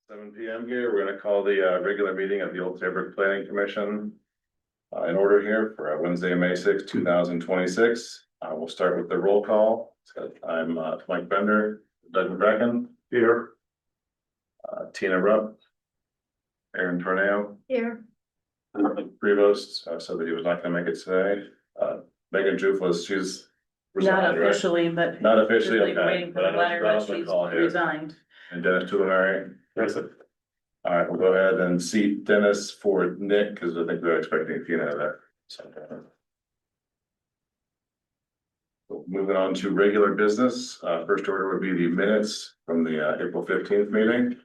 7 p.m. here. We're gonna call the regular meeting of the Old Saybrook Planning Commission in order here for Wednesday, May 6, 2026. We'll start with the roll call. So I'm Mike Bender, Doug McCracken here, Tina Rupp, Aaron Torneo Here. Prevost said that he was not gonna make it today. Megan Juflas, she's Not resigned, right? officially, but. Not officially, Just okay. waiting for But I the know letter, brought but up the she's call here. resigned. And Dennis Tulinari. Yes. All right, we'll go ahead and seat Dennis for Nick, because I think they're expecting Tina there. So, moving on to regular business, first order would be the minutes from the April 15th meeting.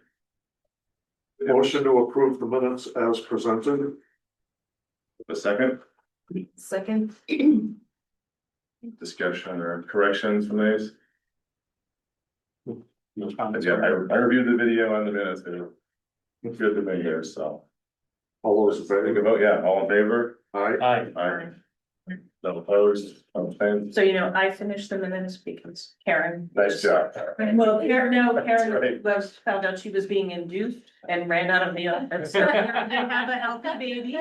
Motion to approve the minutes as presented. The second Second. discussion or corrections from these. Yeah, I reviewed the video and the minutes. They're good to me here, so. All those in Take a favor? vote, yeah, all in favor? Aye. Aye. No opposed, abstained. So, I finished the minutes because Karen. Nice job. Well, Karen right. found out she was being induced and ran out of the office. They have a healthy baby.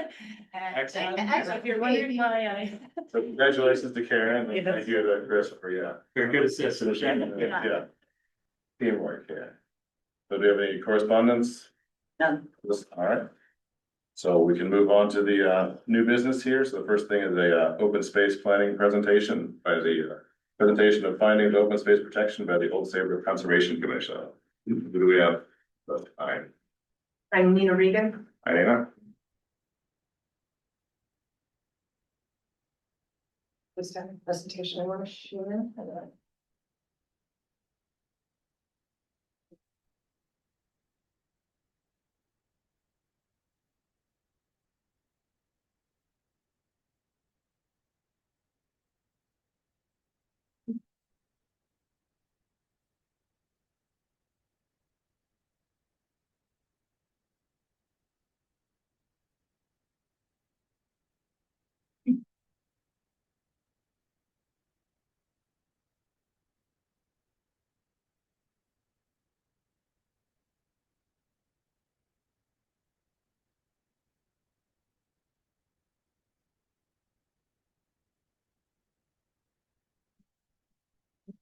And, so if you're wondering why So congratulations to Karen, and Yes. thank you to Chris for, Very good assistant. yeah. Teamwork, yeah. So do we have any correspondence? None. All right. So we can move on to the new business here. So the first thing is a open space planning presentation by the presentation of findings of open space protection by the Old Saybrook Conservation Commission. Who do we have? Aye. I'm Nina Regan. Hi, Dana. Just have a presentation I want to share.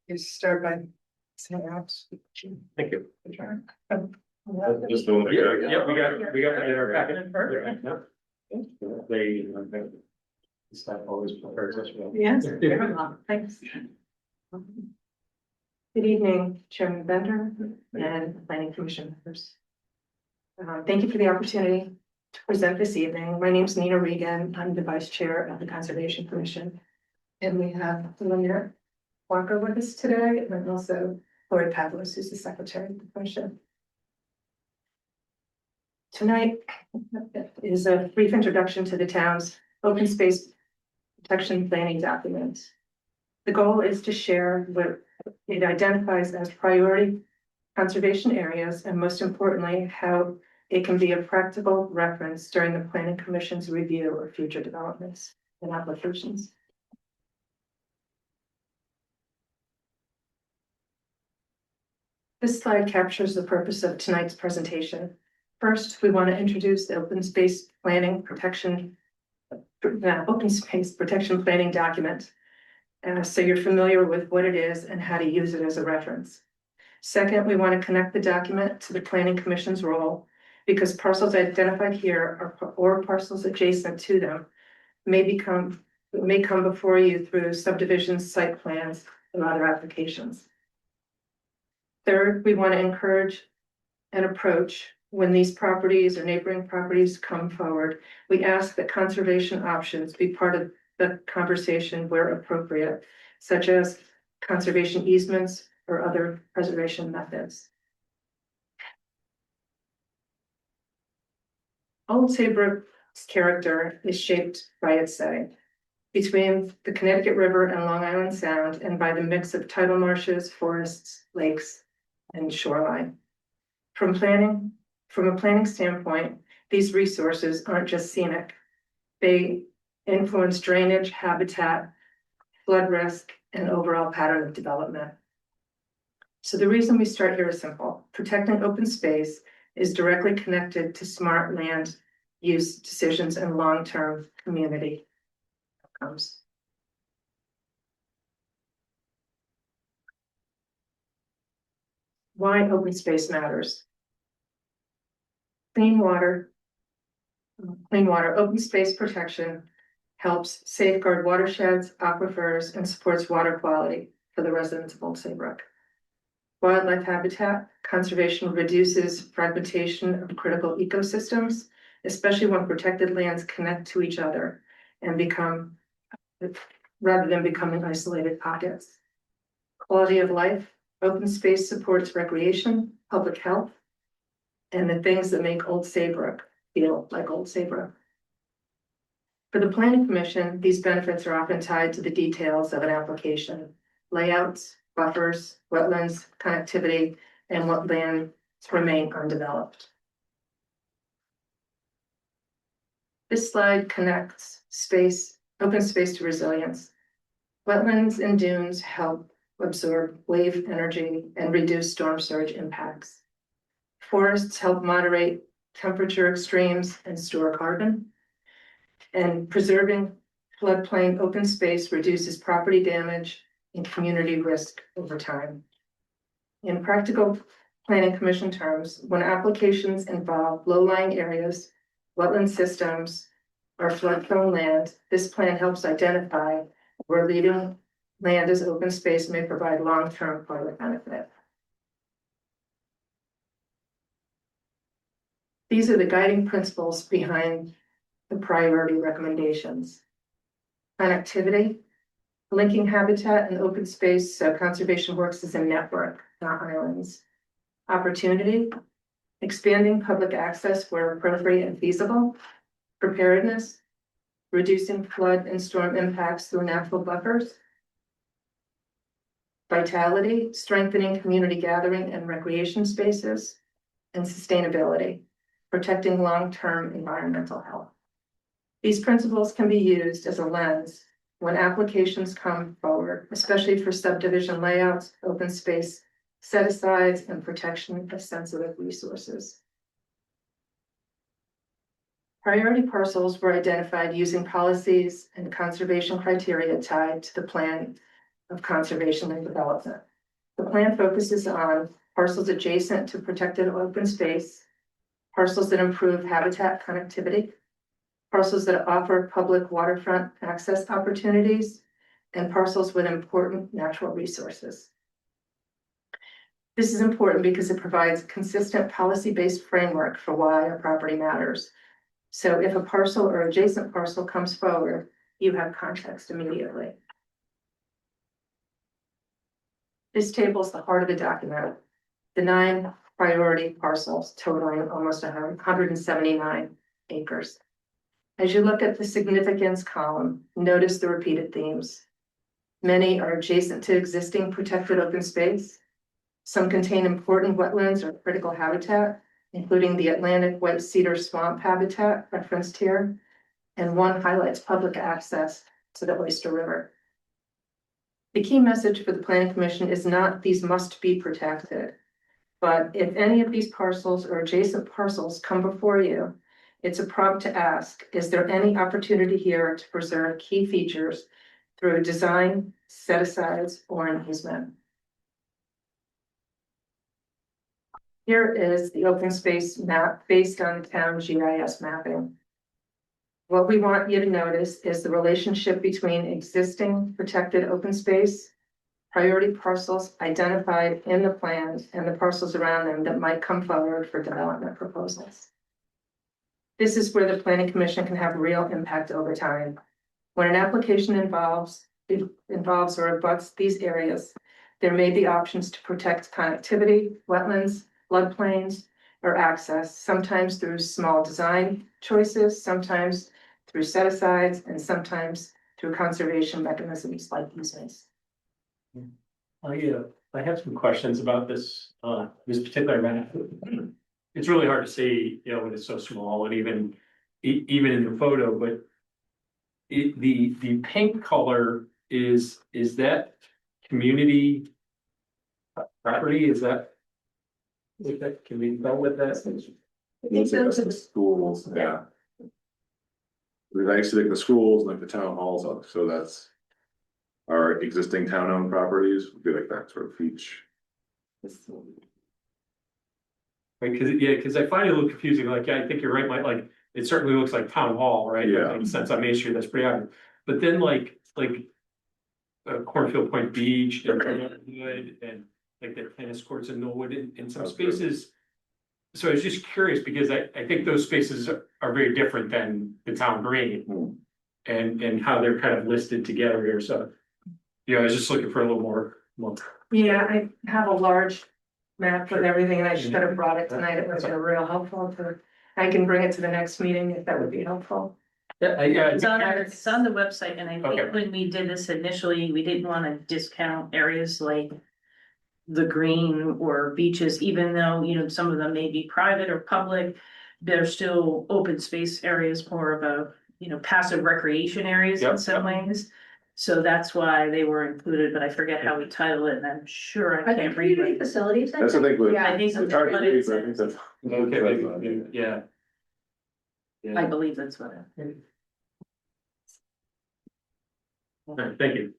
You start by saying out. Thank you. Just the one that got- Yeah, we got that in our packet. They. Staff always prefers this one. Yes, thanks. Good evening, Chairman Bender and Planning Commission members. Thank you for the opportunity to present this evening. My name is Nina Regan. I'm the Vice Chair of the Conservation Commission. And we have Linda Walker with us today, and also Lori Pavlos, who's the Secretary of the Commission. Tonight is a brief introduction to the town's open space protection planning document. The goal is to share what it identifies as priority conservation areas, and most importantly, how it can be a practical reference during the Planning Commission's review of future developments and applications. This slide captures the purpose of tonight's presentation. First, we want to introduce the open space planning protection planning document. So you're familiar with what it is and how to use it as a reference. Second, we want to connect the document to the Planning Commission's role, because parcels identified here or parcels adjacent to them may come before you through subdivisions, site plans, and other applications. Third, we want to encourage an approach when these properties or neighboring properties come forward. We ask that conservation options be part of the conversation where appropriate, such as conservation easements or other preservation methods. Old Saybrook's character is shaped by its setting between the Connecticut River and Long Island Sound, and by the mix of tidal marshes, forests, lakes, and shoreline. From a planning standpoint, these resources aren't just scenic. They influence drainage, habitat, flood risk, and overall pattern of development. So the reason we start here is simple. Protecting open space is directly connected to smart land use decisions and long-term community outcomes. Why open space matters. Clean water, open space protection helps safeguard watersheds, aquifers, and supports water quality for the residents of Old Saybrook. Wildlife habitat conservation reduces fragmentation of critical ecosystems, especially when protected lands connect to each other and become, rather than becoming isolated pockets. Quality of life, open space supports recreation, public health, and the things that make Old Saybrook feel like Old Saybrook. For the Planning Commission, these benefits are often tied to the details of an application, layouts, buffers, wetlands, connectivity, and what lands remain undeveloped. This slide connects open space to resilience. Wetlands and dunes help absorb wave energy and reduce storm surge impacts. Forests help moderate temperature extremes and store carbon. And preserving floodplain open space reduces property damage and community risk over time. In practical planning commission terms, when applications involve low-lying areas, wetland systems, or flood-prone land, this plan helps identify where leaving land as open space may provide long-term public benefit. These are the guiding principles behind the priority recommendations. Connectivity, linking habitat and open space so conservation works as a network, not islands. Opportunity, expanding public access where appropriate and feasible. Preparedness, reducing flood and storm impacts through natural buffers. Vitality, strengthening community gathering and recreation spaces. And sustainability, protecting long-term environmental health. These principles can be used as a lens when applications come forward, especially for subdivision layouts, open space set-asides, and protection of sensitive resources. Priority parcels were identified using policies and conservation criteria tied to the plan of conservation and development. The plan focuses on parcels adjacent to protected open space, parcels that improve habitat connectivity, parcels that offer public waterfront access opportunities, and parcels with important natural resources. This is important because it provides consistent policy-based framework for why a property matters. So if a parcel or adjacent parcel comes forward, you have context immediately. This table is the heart of the document. The 9 priority parcels totaling almost 179 acres. As you look at the significance column, notice the repeated themes. Many are adjacent to existing protected open space. Some contain important wetlands or critical habitat, including the Atlantic white cedar swamp habitat referenced here, and one highlights public access to the Oyster River. The key message for the Planning Commission is not these must be protected, but if any of these parcels or adjacent parcels come before you, it's a prompt to ask, is there any opportunity here to preserve key features through design, set-asides, or an easement? Here is the open space map based on town GIS mapping. What we want you to notice is the relationship between existing protected open space, priority parcels identified in the plans, and the parcels around them that might come forward for development proposals. This is where the Planning Commission can have real impact over time. When an application involves or abuts these areas, there may be options to protect connectivity, wetlands, floodplains, or access, sometimes through small design choices, sometimes through set-asides, and sometimes through conservation mechanisms like easements. I have some questions about this, this particular map. It's really hard to see, you know, when it's so small and even in the photo, but the pink color is that community property? Is that Can we go with that? Let's say that's the schools, yeah. Because I used to think the schools, like the town halls, so that's. Our existing town-owned properties, would be like that sort of each. Right, cause I find it a little confusing, like, yeah, I think you're right, Mike, like, it certainly looks like town hall, right? Yeah. Like, since on Main Street, that's pretty obvious, but then like. Cornfield Point Beach and Millwood and like the tennis courts in Millwood in some That's good. spaces. So I was just curious, because I think those spaces are very different than the town green. Hmm. And how they're kind of listed together here, so. Yeah, I was just looking for a little more. Yeah, I have a large map with everything, and I should have brought it tonight. It would have been real helpful I can bring it to the next meeting if that would be helpful. Yeah, It's on the website, and I Okay. think when we did this initially, we didn't wanna discount areas like. The green or beaches, even though, some of them may be private or public, they're still open space areas, more of a, passive recreation areas in Yep, some ways. So that's why they were included, but I forget how we title it, and I'm sure I can't read it. Facilities? That's the thing with. I think It's hard to what it read, but I think says. that's. Okay, yeah. I believe that's what Alright, thank you.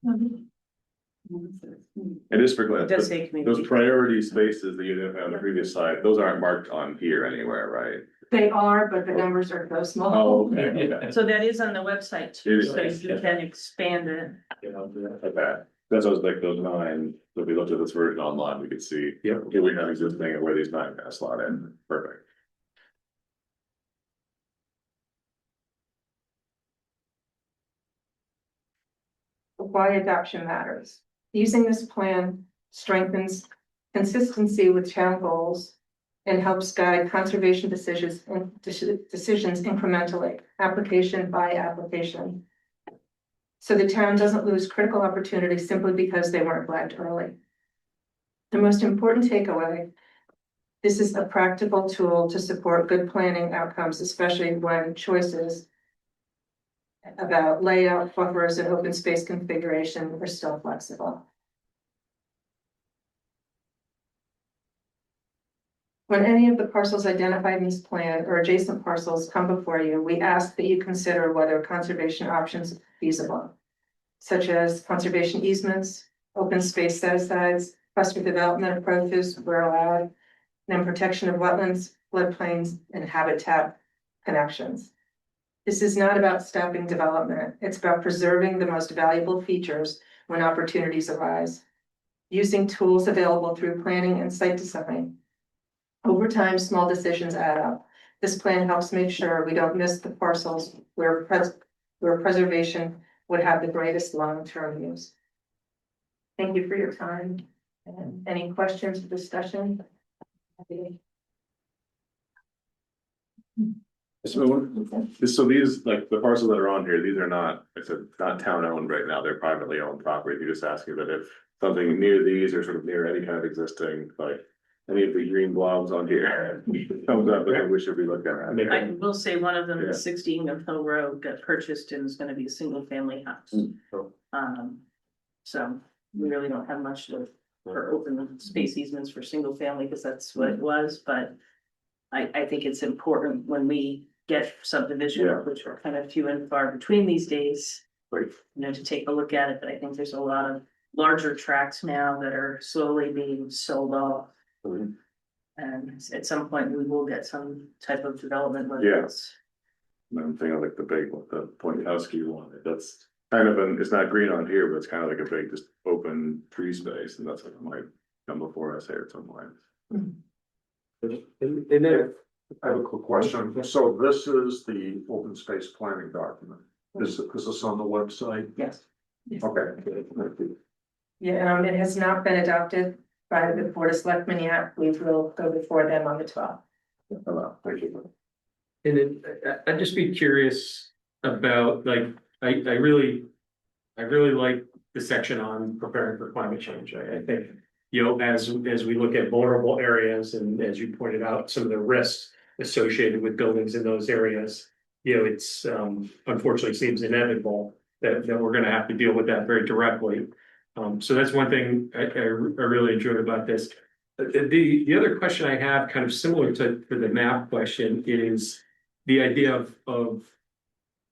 It is for it does glass, say but community. those priority spaces that you didn't have on the previous slide, those aren't marked on here anywhere, right? They are, but the numbers are so small. Oh, okay, okay. So that is on the website It too, is, so yes, you yeah. can expand it. Okay, that's what I was like, those nine, if we looked at this version online, we could see. Yep. Here we have existing and where these nine kind of slot in, perfect. Why adoption matters. Using this plan strengthens consistency with town goals and helps guide conservation decisions incrementally, application by application. So the town doesn't lose critical opportunities simply because they weren't flagged early. The most important takeaway, this is a practical tool to support good planning outcomes, especially when choices about layout, buffers, and open space configuration are still flexible. When any of the parcels identified in this plan or adjacent parcels come before you, we ask that you consider whether conservation options are feasible, such as conservation easements, open space set-asides, cluster development approaches where allowed, and then protection of wetlands, floodplains, and habitat connections. This is not about stopping development. It's about preserving the most valuable features when opportunities arise. Using tools available through planning and site design. Over time, small decisions add up. This plan helps make sure we don't miss the parcels where preservation would have the greatest long-term use. Thank you for your time. And any questions or discussion? So these, like the parcels that are on here, these are not, I said, not town owned right now, they're privately owned property. You're just asking that if something near these or sort of near any kind of existing, like. Any of the green blobs on here comes up, that we should be looking at. I will say one of them, Yeah. 16 of Hill Road, got purchased and is gonna be a single family house. So we really don't have much for open space easements for single family, because that's what it was, but. I think it's important when we get subdivision, Yeah. which are kind of few and far between these days. Right. To take a look at it, but I think there's a lot of larger tracts now that are slowly being sold off. Mhm. And at some point, we will get some type of development, whether Yeah. it's. And I'm thinking like the big, the Point Husky one, that's kind of it's not green on here, but it's kind of like a big, just open tree space, and that's what might come before us here at some point. And then, I have a quick question. So this is the open space planning document. Is this on the website? Yes. Okay. Yeah, it has not been adopted by the Board of Selectmen yet. We will go before them on the 12th. Thank you. and then I'd just be curious about, like, I really like the section on preparing for climate change. I think, as we look at vulnerable areas and as you pointed out, some of the risks associated with buildings in those areas, it's unfortunately seems inevitable that we're gonna have to deal with that very directly. So that's one thing I really enjoyed about this. The other question I have, kind of similar to the map question, is the idea of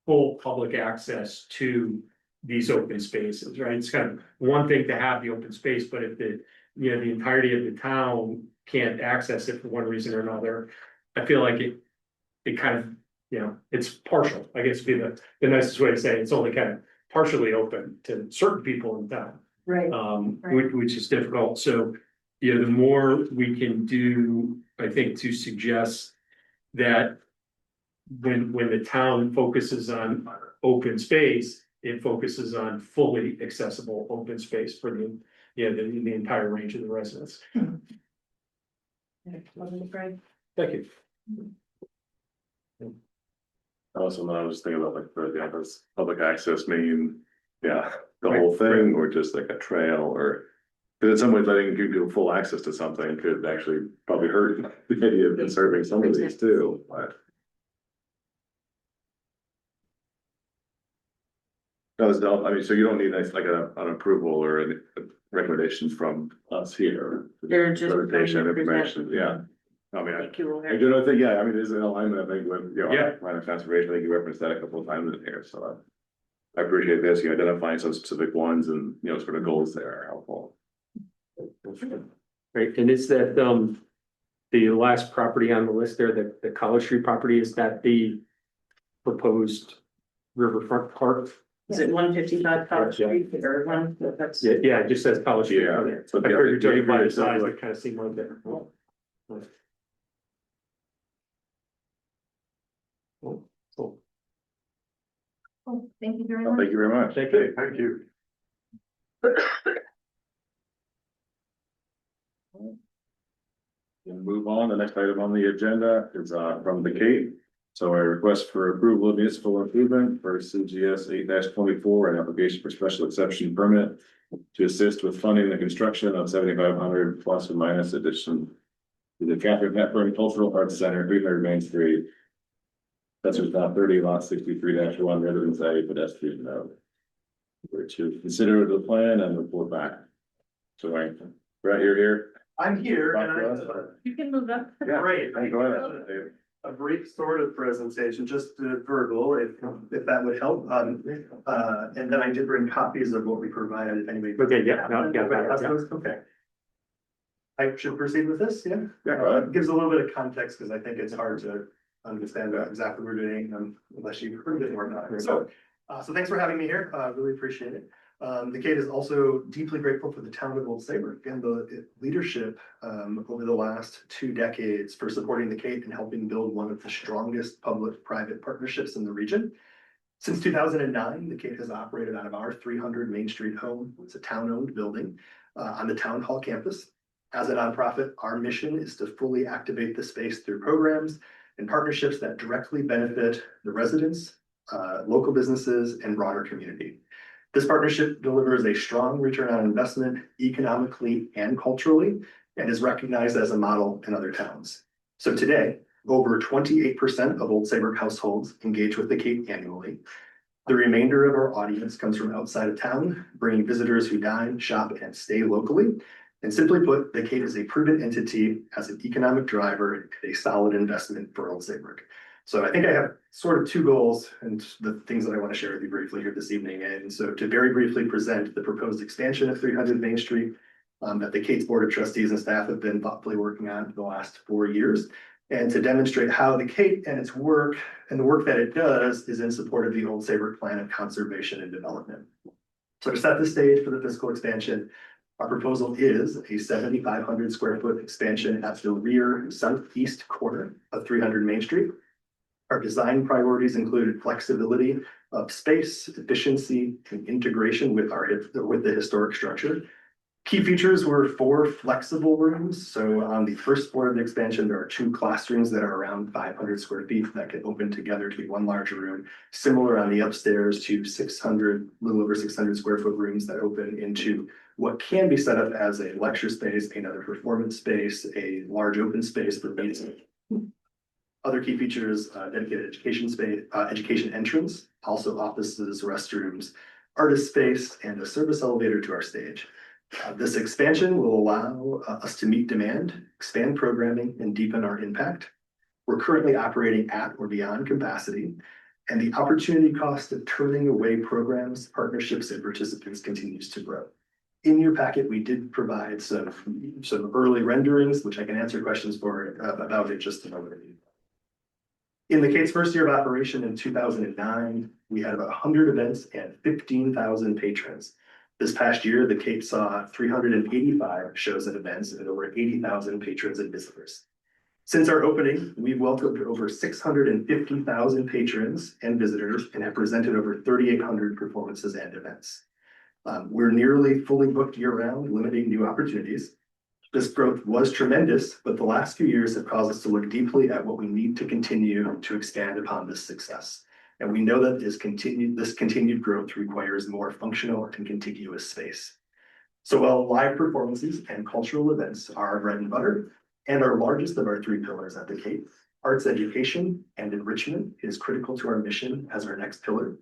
full public access to these open spaces, right? It's kind of one thing to have the open space, but if the, you know, the entirety of the town can't access it for one reason or another, I feel like it kind of, you know, it's partial, I guess would be the nicest way to say it. It's only kind of partially open to certain people in town. Right. Which is difficult, so, you know, the more we can do, I think, to suggest that when the town focuses on open space, it focuses on fully accessible open space for the, you know, the entire range of the residents. Thank you. Also, when I was thinking about like, for example, does public access mean, yeah, the whole thing, or just like a trail, or. Because in some ways, letting people full access to something could actually probably hurt the idea of conserving some of these too, but. Does help, I mean, so you don't need like an approval or a recommendation from us here. They're just trying to Presentation, present. information, yeah. I mean, Thank you. I do know, think, yeah, I mean, there's an alignment, I think, with, you know, Yeah. line of conservation, I think you referenced that a couple of times in here, so. I appreciate this, you identifying some specific ones and, you know, sort of goals there are helpful. Right, and is that, the last property on the list there, the College Street property, is that the proposed riverfront park? Is it 155 College Yeah. Street or one, that's. Yeah, it just says College Street. Yeah. on there. So I figured yeah, judging by the yeah, size, yeah. it kind of seemed like that. Cool. Cool. Thank you very Well, much. thank you very much. Thank you. Thank you. We'll move on. The next item on the agenda is from the Cape. So a request for approval of municipal improvement for CGS 8-24, an application for special exception permit to assist with funding the construction of 7,500 plus or minus addition to the Catherine Hepburn Cultural Arts Center, 300 Main Street. That's not 30 lot 63-1 Residence A pedestrian node. We're to consider the plan and report back. So right here. I'm here Talk and to I, us. You can move up. Yeah. great, Go ahead, Dave. a brief sort of presentation, just verbal, if that would help. And then I did bring copies of what we provided, if anybody. Okay, yeah, no, got that, Everybody has yeah. those? Okay. I should proceed with this, yeah? Yeah, go ahead. Gives a little bit of context, because I think it's hard to understand exactly what we're doing, unless you've heard it or not. So thanks for having me here, really appreciate it. The Kate is also deeply grateful for the town of Old Saybrook and the leadership over the last 2 decades for supporting the Kate and helping build one of the strongest public-private partnerships in the region. Since 2009, the Kate has operated out of our 300 Main Street home. It's a town-owned building on the town hall campus. As a nonprofit, our mission is to fully activate the space through programs and partnerships that directly benefit the residents, local businesses, and broader community. This partnership delivers a strong return on investment economically and culturally, and is recognized as a model in other towns. So today, over 28% of Old Saybrook households engage with the Cape annually. The remainder of our audience comes from outside of town, bringing visitors who dine, shop, and stay locally. And simply put, the Cape is a proven entity as an economic driver and a solid investment for Old Saybrook. So I think I have sort of 2 goals and the things that I want to share with you briefly here this evening. And so to very briefly present the proposed expansion of 300 Main Street that the Cape's Board of Trustees and staff have been thoughtfully working on for the last 4 years. And to demonstrate how the Cape and its work and the work that it does is in support of the Old Saybrook Plan of Conservation and Development. So to set the stage for the physical expansion, our proposal is a 7,500 square foot expansion at the rear southeast corner of 300 Main Street. Our design priorities included flexibility of space, efficiency, and integration with the historic structure. Key features were 4 flexible rooms. So on the first floor of the expansion, there are 2 classrooms that are around 500 square feet that can open together to be one larger room. Similar on the upstairs to 600, little over 600 square foot rooms that open into what can be set up as a lecture space, another performance space, a large open space for meetings. Other key features, dedicated education space, education entrance, also offices, restrooms, artist space, and a service elevator to our stage. This expansion will allow us to meet demand, expand programming, and deepen our impact. We're currently operating at or beyond capacity, and the opportunity cost of turning away programs, partnerships, and participants continues to grow. In your packet, we did provide some early renderings, which I can answer questions for about in just a moment. In the Cape's first year of operation in 2009, we had about 100 events and 15,000 patrons. This past year, the Cape saw 385 shows and events and over 80,000 patrons and visitors. Since our opening, we've welcomed over 650,000 patrons and visitors and have presented over 3,800 performances and events. We're nearly fully booked year-round, limiting new opportunities. This growth was tremendous, but the last few years have caused us to look deeply at what we need to continue to expand upon this success. And we know that this continued growth requires more functional and contiguous space. So while live performances and cultural events are our bread and butter and our largest of our three pillars at the Cape, arts education and enrichment is critical to our mission as our next pillar.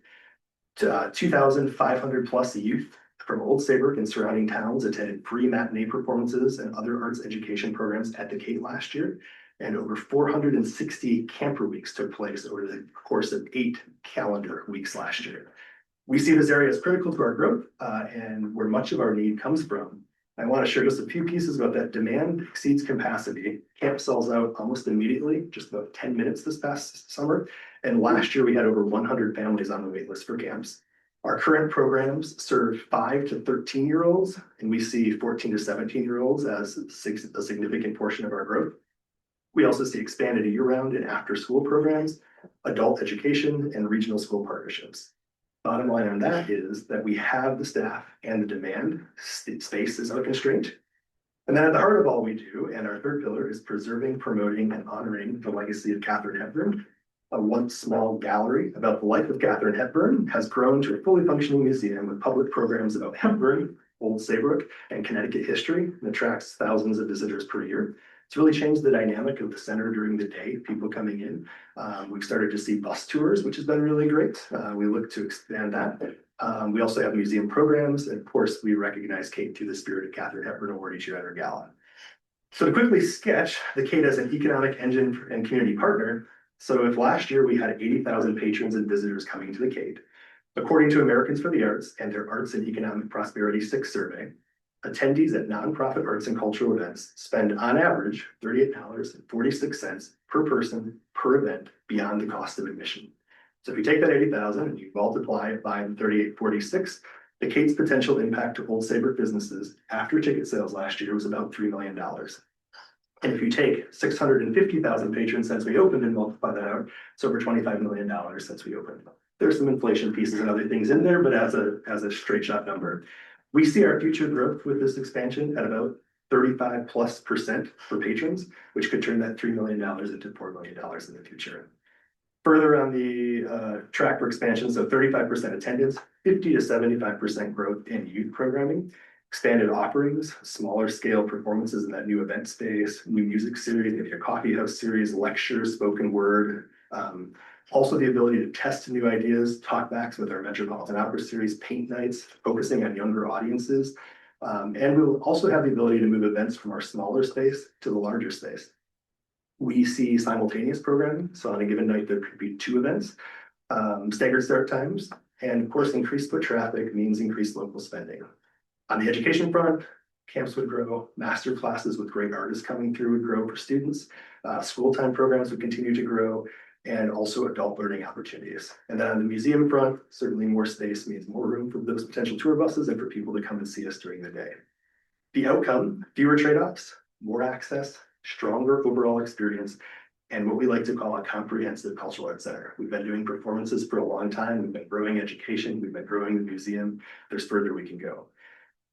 2,500 plus youth from Old Saybrook and surrounding towns attended free matinee performances and other arts education programs at the Cape last year. And over 460 camper weeks took place over the course of 8 calendar weeks last year. We see this area as critical to our growth and where much of our need comes from. I want to share just a few pieces about that. Demand exceeds capacity. Camp sells out almost immediately, just about 10 minutes this past summer. And last year we had over 100 families on the wait list for camps. Our current programs serve 5 to 13-year-olds, and we see 14 to 17-year-olds as a significant portion of our growth. We also see expanded year-round and after-school programs, adult education, and regional school partnerships. Bottom line on that is that we have the staff and the demand. Space is our constraint. And then at the heart of all we do, and our third pillar is preserving, promoting, and honoring the legacy of Katharine Hepburn. A once small gallery about the life of Katharine Hepburn has grown to a fully functioning museum with public programs about Hepburn, Old Saybrook, and Connecticut history, and attracts thousands of visitors per year. It's really changed the dynamic of the center during the day, people coming in. We've started to see bus tours, which has been really great. We look to expand that. We also have museum programs, and of course, we recognize Kate through the Spirit of Katharine Hepburn Award each year at our gala. So to quickly sketch the Kate as an economic engine and community partner. So if last year we had 80,000 patrons and visitors coming to the Cape, according to Americans for the Arts and their Arts and Economic Prosperity 6 survey, attendees at nonprofit arts and cultural events spend on average $38.46 per person per event beyond the cost of admission. So if you take that 80,000 and you multiply it by $38.46, the Cape's potential impact to Old Saybrook businesses after ticket sales last year was about $3 million. And if you take 650,000 patrons since we opened and multiply that out, it's over $25 million since we opened. There's some inflation pieces and other things in there, but as a straight shot number, we see our future growth with this expansion at about 35+% for patrons, which could turn that $3 million into $4 million in the future. Further on the track for expansion, so 35% attendance, 50 to 75% growth in youth programming, expanded offerings, smaller scale performances in that new event space, new music series, maybe a coffee house series, lectures, spoken word. Also the ability to test new ideas, talkbacks with our Metropolitan Opera series, paint nights, focusing on younger audiences. And we'll also have the ability to move events from our smaller space to the larger space. We see simultaneous programming. So on a given night, there could be 2 events, staggered start times, and of course, increased foot traffic means increased local spending. On the education front, camps would grow, master classes with great artists coming through would grow for students, school time programs would continue to grow, and also adult learning opportunities. And then on the museum front, certainly more space means more room for those potential tour buses and for people to come and see us during the day. The outcome, fewer trade-offs, more access, stronger overall experience, and what we like to call a comprehensive cultural arts center. We've been doing performances for a long time. We've been growing education. We've been growing the museum. There's further we can go.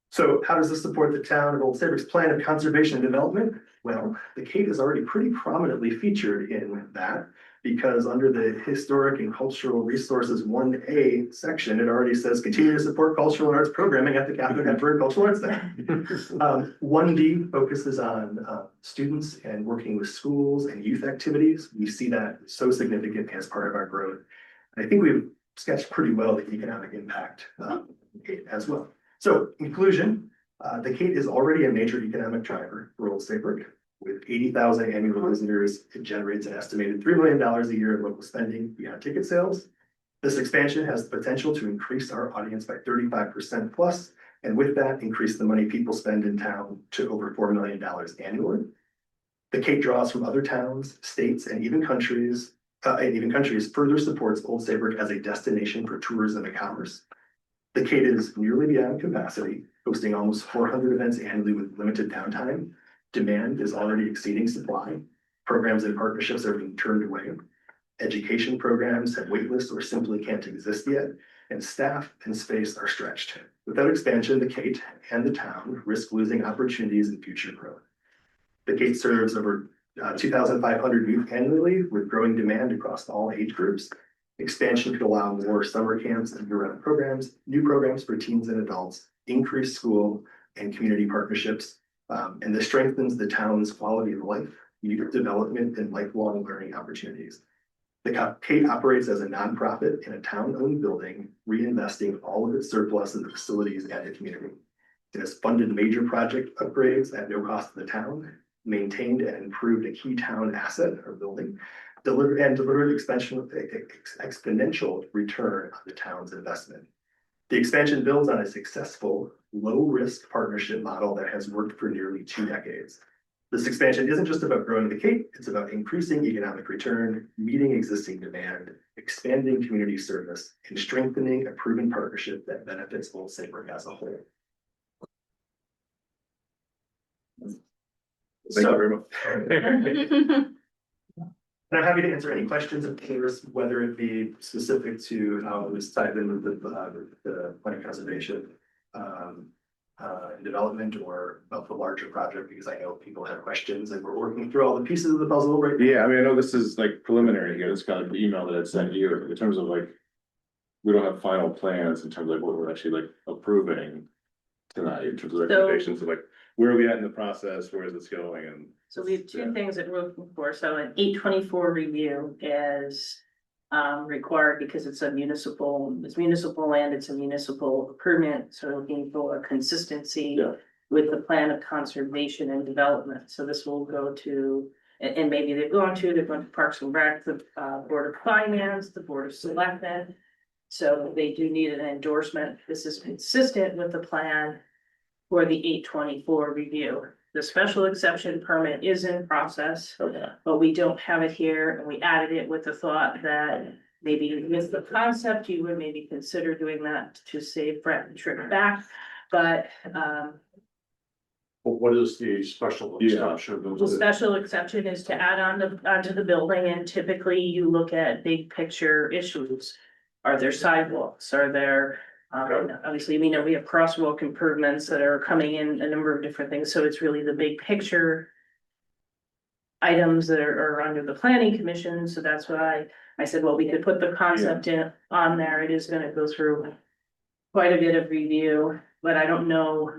So how does this support the town of Old Saybrook's plan of conservation and development? Well, the Cape is already pretty prominently featured in that because under the Historic and Cultural Resources 1A section, it already says continue to support cultural and arts programming at the Katharine Hepburn Cultural Arts Center. 1D focuses on students and working with schools and youth activities. We see that so significant as part of our growth. I think we've sketched pretty well the economic impact as well. So in conclusion, The Cape is already a major economic driver for Old Saybrook. With 80,000 annual visitors, it generates an estimated $3 million a year in local spending beyond ticket sales. This expansion has the potential to increase our audience by 35% plus, and with that, increase the money people spend in town to over $4 million annually. The Cape draws from other towns, states, and even countries, further supports Old Saybrook as a destination for tourism and commerce. The Cape is nearly beyond capacity, hosting almost 400 events annually with limited downtime. Demand is already exceeding supply. Programs and partnerships are being turned away. Education programs have waitlists or simply can't exist yet, and staff and space are stretched. Without expansion, the Cape and the town risk losing opportunities in future growth. The Cape serves over 2,500 youth annually with growing demand across all age groups. Expansion could allow more summer camps and year-round programs, new programs for teens and adults, increased school and community partnerships, and this strengthens the town's quality of life, youth development, and lifelong learning opportunities. The Cape operates as a nonprofit in a town-owned building, reinvesting all of its surplus in the facilities and the community. It has funded major project upgrades at no cost to the town, maintained and improved a key town asset or building, delivered exponential return on the town's investment. The expansion builds on a successful, low-risk partnership model that has worked for nearly 2 decades. This expansion isn't just about growing the Cape, it's about increasing economic return, meeting existing demand, expanding community service, and strengthening a proven partnership that benefits Old Saybrook as a whole. Thank you very much. And I'm happy to answer any questions of yours, whether it be specific to how it was tied in with the planning conservation and development, or about the larger project, because I know people have questions and we're working through all the pieces of the puzzle right now. Yeah, I mean, I know this is like preliminary here. It's kind of the email that I sent you in terms of like, we don't have final plans in terms of like what we're actually like approving tonight in terms of recommendations of like, where are we at in the process? Where is this going? And So we have two things that we're looking for. So an 824 review is required because it's municipal land, it's a municipal permit. So we're looking for consistency with the plan of conservation and development. So this will go to, and maybe they're going to Parks and Rec, the Board of Finance, the Board of Selectmen. So they do need an endorsement. This is consistent with the plan for the 824 review. The special exception permit is in process, but we don't have it here, and we added it with the thought that maybe with the concept, you would maybe consider doing that to save Brett the trip back, but What is the special exception? the special exception is to add onto the building, and typically you look at big picture issues. Are there sidewalks? Are there obviously, we know we have crosswalk improvements that are coming in, a number of different things, so it's really the big picture items that are under the planning commission, so that's why I said, well, we could put the concept on there. It is gonna go through quite a bit of review, but I don't know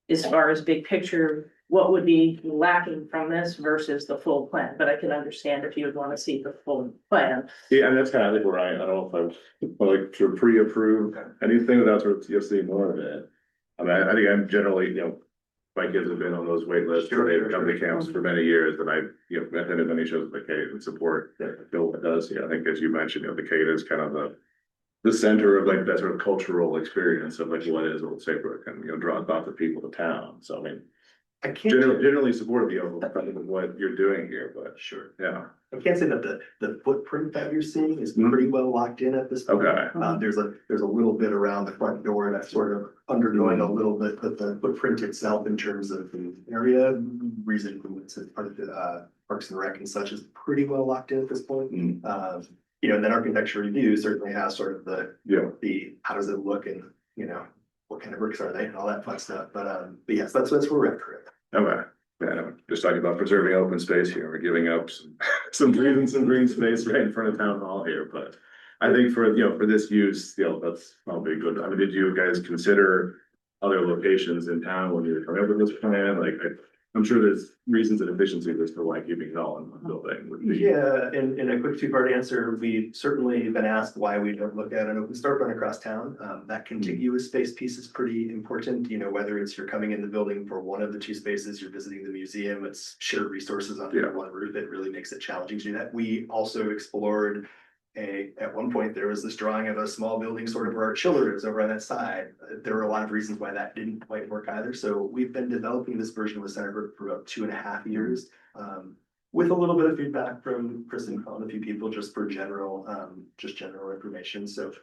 as far as big picture, what would be lacking from this versus the full plan, but I can understand if you would wanna see the full plan. yeah, and that's kind of like where I don't know if I like to pre-approve anything without sort of you'll see more of it. I mean, I think I'm generally, my kids have been on those wait lists, they've come to camps for many years, and I, attended many shows like Kate and support Bill does. I think as you mentioned, the Kate is kind of the center of like that sort of cultural experience of like what is Old Saybrook, and draws out the people to town. So I mean, I can't. generally supportive of what you're doing here, but Sure. yeah. I can't say that the footprint that you're seeing is pretty well locked in at this point. Okay. There's a little bit around the front door that's sort of undergoing a little bit, but the footprint itself in terms of the area, reason it's part of the Parks and Rec and such is pretty well locked in at this point. And then architecture review certainly has sort of the how does it look, and what kind of bricks are they and all that fun stuff. But yes, that's where we're at currently. Okay, yeah, no, just talking about preserving open space here, we're giving up some green space right in front of town hall here, but I think for, for this use, that's probably good. I mean, did you guys consider other locations in town when you were coming up with this plan? Like, I'm sure there's reasons and efficiencies as to why keeping it all in one building would be. Yeah, in a quick two-part answer, we've certainly been asked why we don't look at an open storefront across town. That contiguous space piece is pretty important, you know, whether it's you're coming in the building for one of the two spaces, you're visiting the museum, it's shared resources under one roof, it really makes it challenging to do that. We also explored at one point, there was this drawing of a small building sort of where our chiller is over on that side. There were a lot of reasons why that didn't quite work either. So we've been developing this version with Saybrook for about 2.5 years. With a little bit of feedback from Chris and Colin, a few people, just for general information. So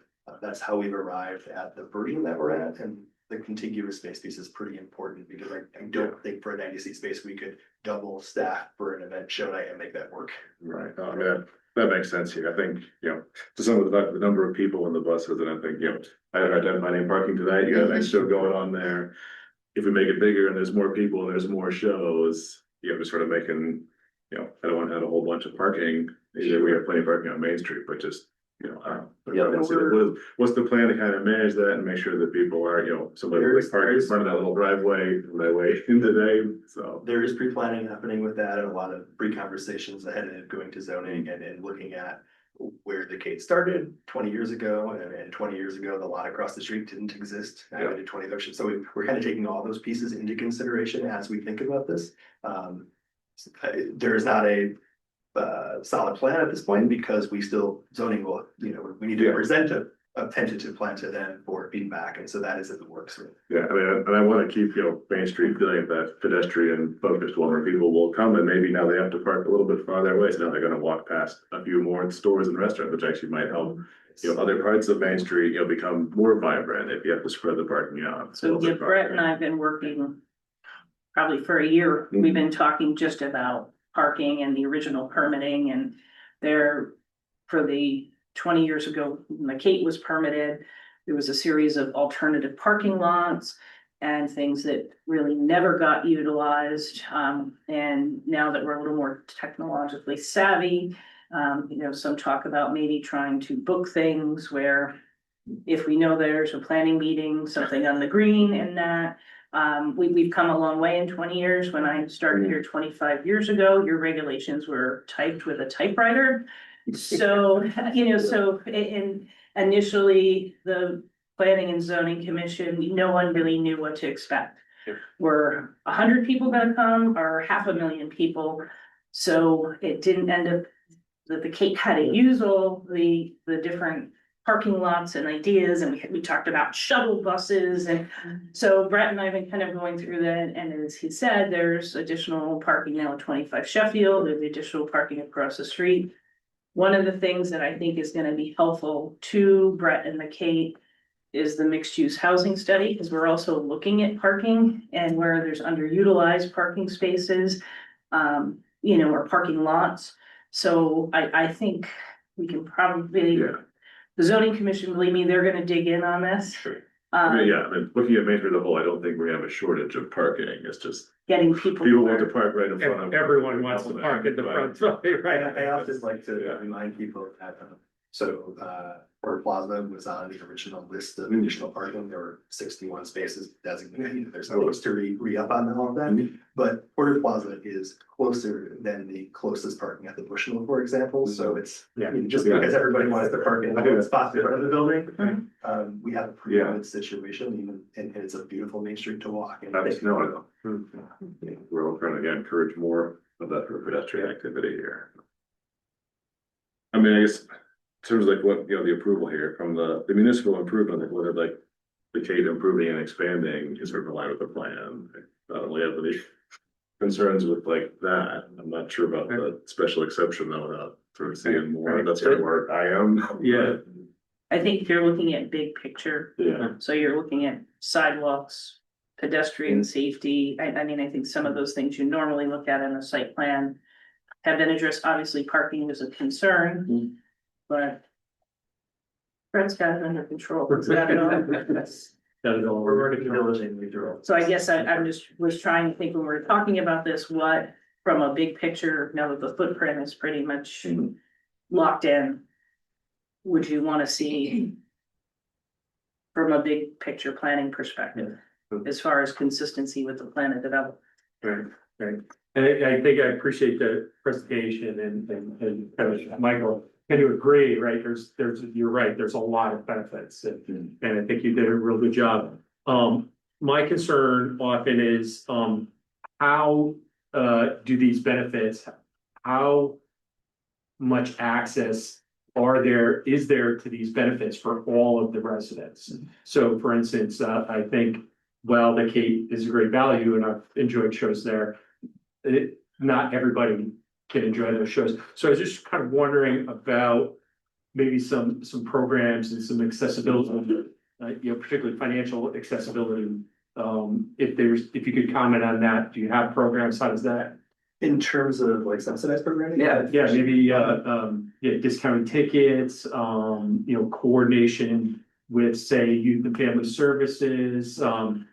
that's how we've arrived at the version that we're at. And the contiguous space piece is pretty important because I don't think for a 90-seat space, we could double staff for an event show night and make that work. Right, I mean, that makes sense here. I think, to some of the number of people in the buses, and I think, I identified any parking tonight, you got a nice show going on there. If we make it bigger and there's more people and there's more shows, we're sort of making, I don't want to have a whole bunch of parking. Either we have plenty of parking on Main Street, but just, what's the plan to kind of manage that and make sure that people are, somebody like parking in front of that little driveway, that way in the day, so. There is pre-planning happening with that and a lot of pre-conversations ahead of going to zoning and looking at where the Kate started 20 years ago, and 20 years ago, the lot across the street didn't exist. I did 20 ocean. So we're kind of taking all those pieces into consideration as we think about this. There is not a solid plan at this point because we still zoning will, we need to present a tentative plan to them for feedback. And so that is in the works. Yeah, I mean, and I want to keep, Main Street feeling that pedestrian focused one where people will come and maybe now they have to park a little bit farther away. So now they're going to walk past a few more stores and restaurants, which actually might help, other parts of Main Street, become more vibrant if you have to spread the parking out. So Brett and I have been working probably for a year. We've been talking just about parking and the original permitting, and there for the 20 years ago, when the Kate was permitted, there was a series of alternative parking lots and things that really never got utilized. And now that we're a little more technologically savvy, some talk about maybe trying to book things where if we know there's a planning meeting, something on the green and that. We've come a long way in 20 years. When I started here 25 years ago, your regulations were typed with a typewriter. So, initially the Planning and Zoning Commission, no one really knew what to expect. Were 100 people gonna come or 500,000 people? So it didn't end up that the Cape had to use all the different parking lots and ideas, and we talked about shuttle buses, and so Brett and I have been kind of going through that, and as he said, there's additional parking now at 25 Sheffield, there's additional parking across the street. One of the things that I think is going to be helpful to Brett and the Kate is the mixed-use housing study, because we're also looking at parking and where there's underutilized parking spaces, or parking lots. So I think we can probably, the zoning commission, believe me, they're gonna dig in on this. Sure. I mean, looking at Main Street as a whole, I don't think we have a shortage of parking, it's just. Getting people. People want to park right in front of. Everyone wants to park in the front, right? I often like to remind people that, Port Plaza was on the original list of additional parking. There were 61 spaces designated. There's no to re-up on all of that. But Port Plaza is closer than the closest parking at the Bushnell, for example. So it's, just because everybody wants to park in the spot in front of the building, we have a pretty good situation, and it's a beautiful Main Street to walk. And That's we're all trying to encourage more of that for pedestrian activity here. I mean, I guess. In terms of like what, the approval here from the municipal improvement, like whether like the Kate improving and expanding is sort of in line with the plan. I don't really have any concerns with like that. I'm not sure about the special exception though, without sort of seeing more. That's kind of where I am. Yeah. I think you're looking at big picture. So you're looking at sidewalks, pedestrian safety. I mean, I think some of those things you normally look at in a site plan have been addressed. Obviously, parking is a concern. But Fred's got it under control. We're working diligently through it. So I guess I'm just was trying to think when we're talking about this, what from a big picture, now that the footprint is pretty much locked in, would you want to see from a big picture planning perspective, as far as consistency with the plan of development? Right. And I think I appreciate the presentation and kind of, Michael, can you agree, right? You're right, there's a lot of benefits and I think you did a real good job. My concern often is, how, do these benefits, how much access is there to these benefits for all of the residents? So for instance, I think, well, the Cape is a great value and I've enjoyed shows there. Not everybody can enjoy those shows. So I was just kind of wondering about maybe some programs and some accessibility, particularly financial accessibility. If you could comment on that, do you have programs? How does that? In terms of like subsidized programming? Yeah, maybe, discounted tickets, coordination with, say, youth and family services,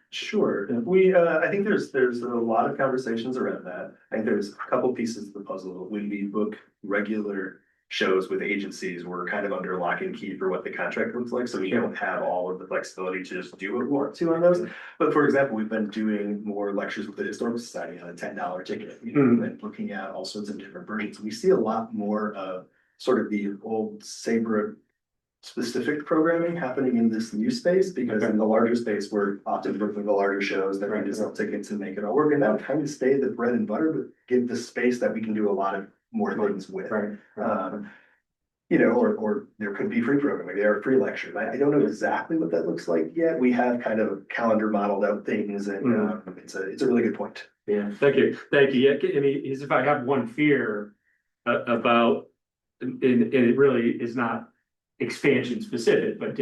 Sure, I think there's a lot of conversations around that. I think there's a couple pieces of the puzzle. When we book regular shows with agencies, we're kind of under lock and key for what the contract looks like, so we don't have all of the flexibility to just do what we want to on those. But for example, we've been doing more lectures with the Historical Society on a $10 ticket, and looking at all sorts of different versions. We see a lot more of sort of the old Saybrook specific programming happening in this new space, because in the larger space, we're often working with the larger shows that we just sell tickets and make it all work. And that would kind of stay the bread and butter, but give the space that we can do a lot of more things with. Or there could be free programming, there are free lectures. I don't know exactly what that looks like yet. We have kind of calendar modeled out things, and it's a really good point. Yeah, thank you. Yeah, I mean, if I have one fear about, and it really is not expansion specific, but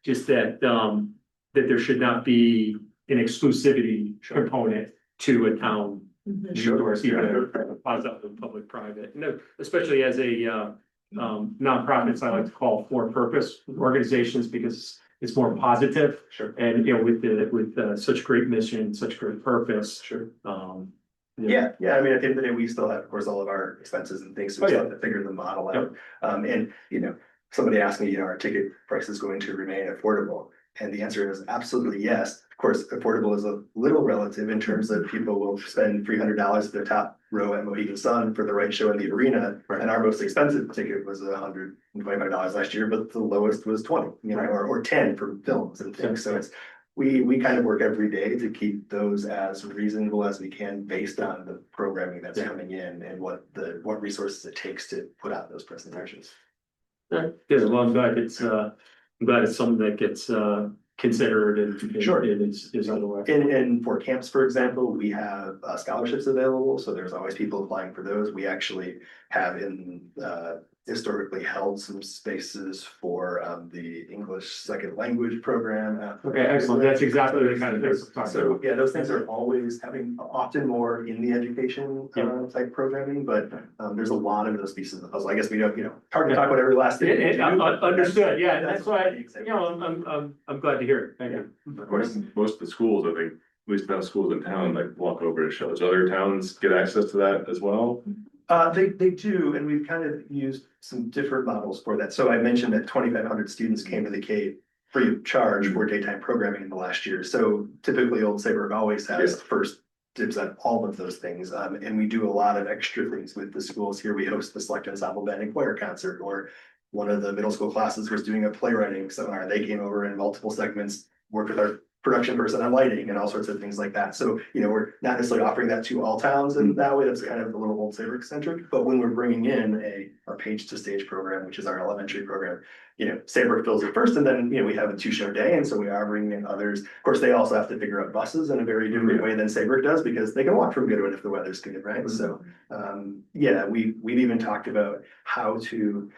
just that there should not be an exclusivity component to a town. Sure. Public-private, especially as a nonprofits, I like to call for-purpose organizations, because it's more positive. Sure. And with such great mission, such great purpose. Sure. Yeah, I mean, at the end of the day, we still have, of course, all of our expenses and things, so we still have to figure the model out. And somebody asked me, our ticket price is going to remain affordable? And the answer is absolutely yes. Of course, affordable is a little relative in terms of people will spend $300 at their top row at Mohegan Sun for the right show in the arena. Right. And our most expensive ticket was $125 last year, but the lowest was 20, or 10 for films and things. So we kind of work every day to keep those as reasonable as we can based on the programming that's coming in and what resources it takes to put out those presentations. Yeah, well, I'm glad it's something that gets considered and Sure. is otherwise. And for camps, for example, we have scholarships available, so there's always people applying for those. We actually have historically held some spaces for the English second language program. Okay, excellent. That's exactly the kind of things. So yeah, those things are always often more in the education type programming, but there's a lot of those pieces of the puzzle. I guess we don't, hard to talk about every last thing. Understood. Yeah, that's why I'm glad to hear it. Thank you. Of course, most of the schools, I think, at least now schools in town, like walk over to shows. Other towns get access to that as well? They do, and we've kind of used some different models for that. So I mentioned that 2,500 students came to the Cape free of charge for daytime programming in the last year. So typically Old Saybrook always has first dibs on all of those things. And we do a lot of extra things with the schools here. We host the Select Ensemble Band and Choir concert, or one of the middle school classes was doing a playwriting seminar. They came over in multiple segments, worked with our production person on lighting and all sorts of things like that. So, we're not necessarily offering that to all towns in that way. That's kind of a little Old Saybrook centric, but when we're bringing in our Page to Stage program, which is our elementary program, Saybrook fills it first, and then, we have a 2-show day. And so we are bringing in others. Of course, they also have to figure out buses in a very different way than Saybrook does, because they can walk from Goodwin if the weather's good, right? So, we've even talked about how to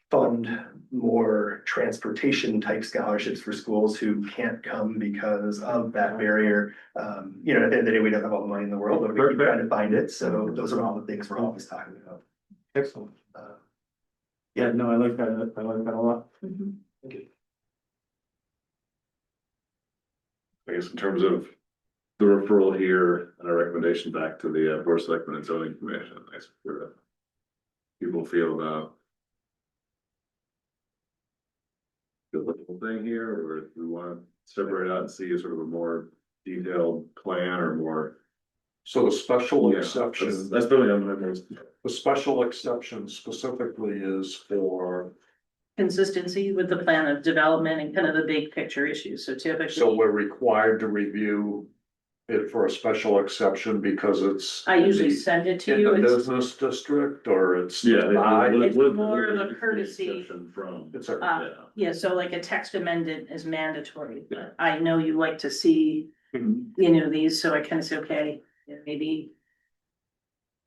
fund more transportation type scholarships for schools who can't come because of that barrier. At the end of the day, we don't have all the money in the world, but we keep trying to find it. So those are all the things we're always talking about. Excellent. I like that. I like that a lot. Thank you. I guess in terms of the referral here and a recommendation back to the Board of Selectmen and Zoning Commission, I guess people feel about the whole thing here, or if we want to separate out and see a sort of a more detailed plan or more So the special Yeah, exception, that's really on my list. the special exception specifically is for, Consistency with the plan of development and kind of the big picture issues, so so typically, we're required to review it for a special exception because it's. I usually send it to In you. the It's, business district, or it's. Yeah. It's more of a courtesy. From. It's a, yeah, so like a text amendment is mandatory, but I know you like to see, Mhm. you know, these, so I kind of say, okay, yeah, maybe.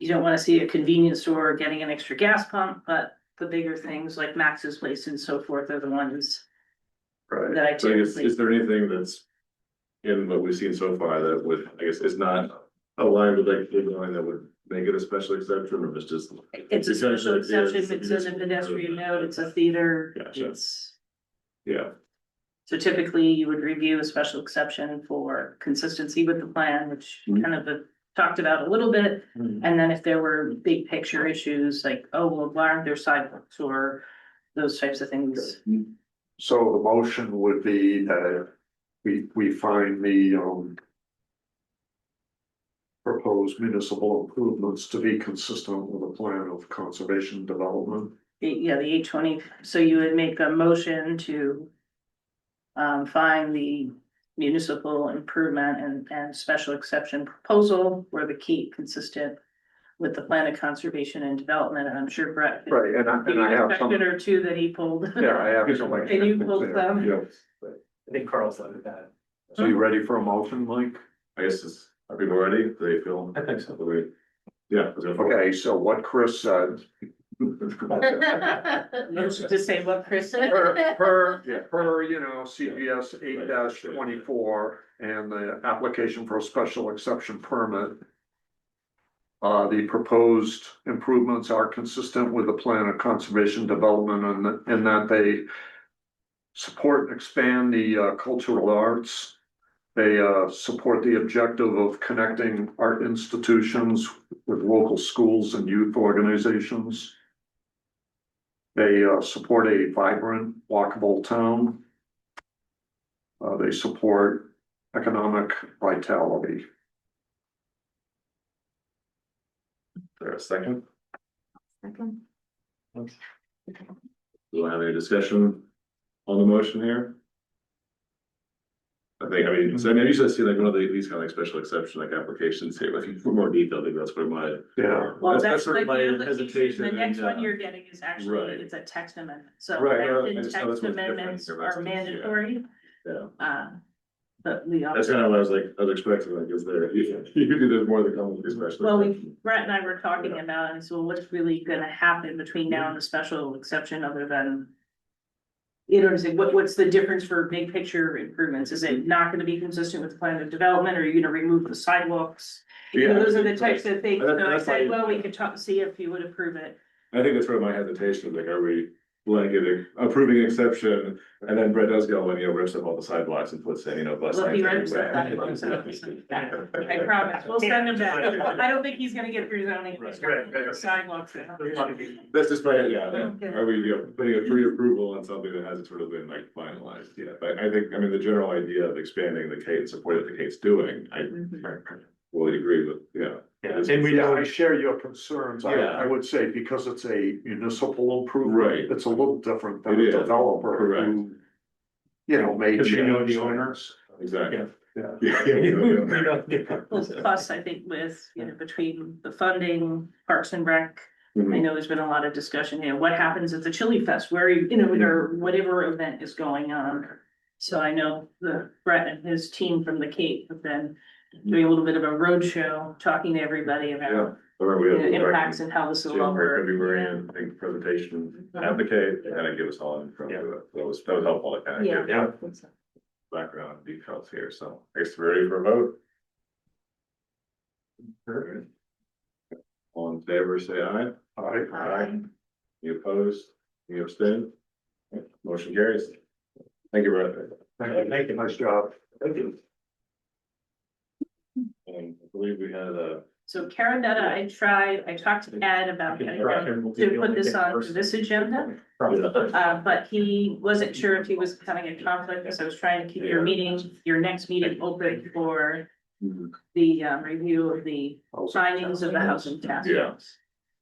You don't wanna see a convenience store getting an extra gas pump, but the bigger things like Max's Place and so forth are the ones right, that I So I guess, typically. is there anything that's in what we've seen so far that would, I guess, is not aligned with like the line that would make it a special exception, or it's just? It's a because special it is exception, it's in the municipal pedestrian improvement. node, it's a theater, Gotcha. it's. Yeah, So typically you would review a special exception for consistency with the plan, which Mhm. kind of talked about a little bit. Mhm. And then if there were big picture issues like, oh, well, why aren't there sidewalks or those types of things? so the motion would be that we find the, proposed municipal improvements to be consistent with a plan of conservation development. Yeah, the 820, so you would make a motion to. Find the municipal improvement and special exception proposal where the key consistent. With the plan of conservation and development, and I'm sure Brett. Right, and I have some, Section or two that he pulled. yeah, I have some. And you pulled some. yeah, I think Carl's done that. So you ready for a motion, Mike? I guess it's, are people ready? Do they feel? I think so. Yeah. is there- Okay, so what Chris said, To say what Chris said. per, you know, CGS 8-24 and the application for a special exception permit. The proposed improvements are consistent with the plan of conservation development and that they support and expand the cultural arts. They support the objective of connecting art institutions with local schools and youth organizations. They support a vibrant, walkable town. They support economic vitality. Is there a second? Second. Do I have any discussion on the motion here? I mean, so I mean, I usually see like one of these kind of like special exception like applications here, like for more detail, maybe that's where my. Yeah. Well, That's that's sort of like the my application, hesitation the next and, one you're getting is actually, right. it's a text amendment, so Right, often I just know that's text what's different amendments here, are that's- yeah. mandatory. Yeah, But we that's also, kind of what I was expecting, like, is there, usually there's more that comes with these special. well, exceptions. Brett and I were talking about, it, and so what's really gonna happen between now and the special exception other than. You know what I'm saying, what's the difference for big picture improvements, is it not gonna be consistent with the plan of development, or are you gonna remove the sidewalks? You know, Yeah, those are the types of things, And that- so I that's said, why- well, we could talk, see if you would approve it. I think that's where my hesitation, is like, are we blanket approving exception, and then Brett does go and, rips up all the sidewalks and puts in, bus Well, signs he rips the everywhere. sidewalks up. I promise, we'll send him back. I don't think he's gonna get through zoning. Right, Start sidewalks. in. That's just my, yeah, Okay. are we, putting a pre-approval on something that hasn't sort of been like finalized yet, but I think, I mean, the general idea of expanding the Kate, support that the Kate's doing, I fully agree with, yeah. Yeah, and we Yeah, know, I share your concerns. I would say because it's a municipal improvement. Right. It's a little different than It a is, developer correct. who. May because we know change the owners. Exactly. Yeah. Yeah. We know the- Well, plus, I think with, between the funding, Parks and Rec, I Mhm. know there's been a lot of discussion, what happens at the Chili Fest, where, or whatever event is going on. So I know Brett and his team from the Cape have been doing a little bit of a roadshow, talking to everybody Yeah. about Or we have. impacts and how this will all January, work. February, and I think presentation, advocate, and kind of give us all in front of it. That was helpful to kind of Yeah. give background and details here, so I guess we're ready for a vote. Perfect. All in favor, say aye. Aye. Any opposed? Any abstain? Okay, motion carries. Thank you, Brett. Thank you. Nice job. Thank you. And I believe we had So Karen Detta, I talked to Ed about getting him to put this on this agenda. But he wasn't sure if he was having a conflict, because I was trying to keep your next meeting open for the review of the findings of the housing task Yeah. force.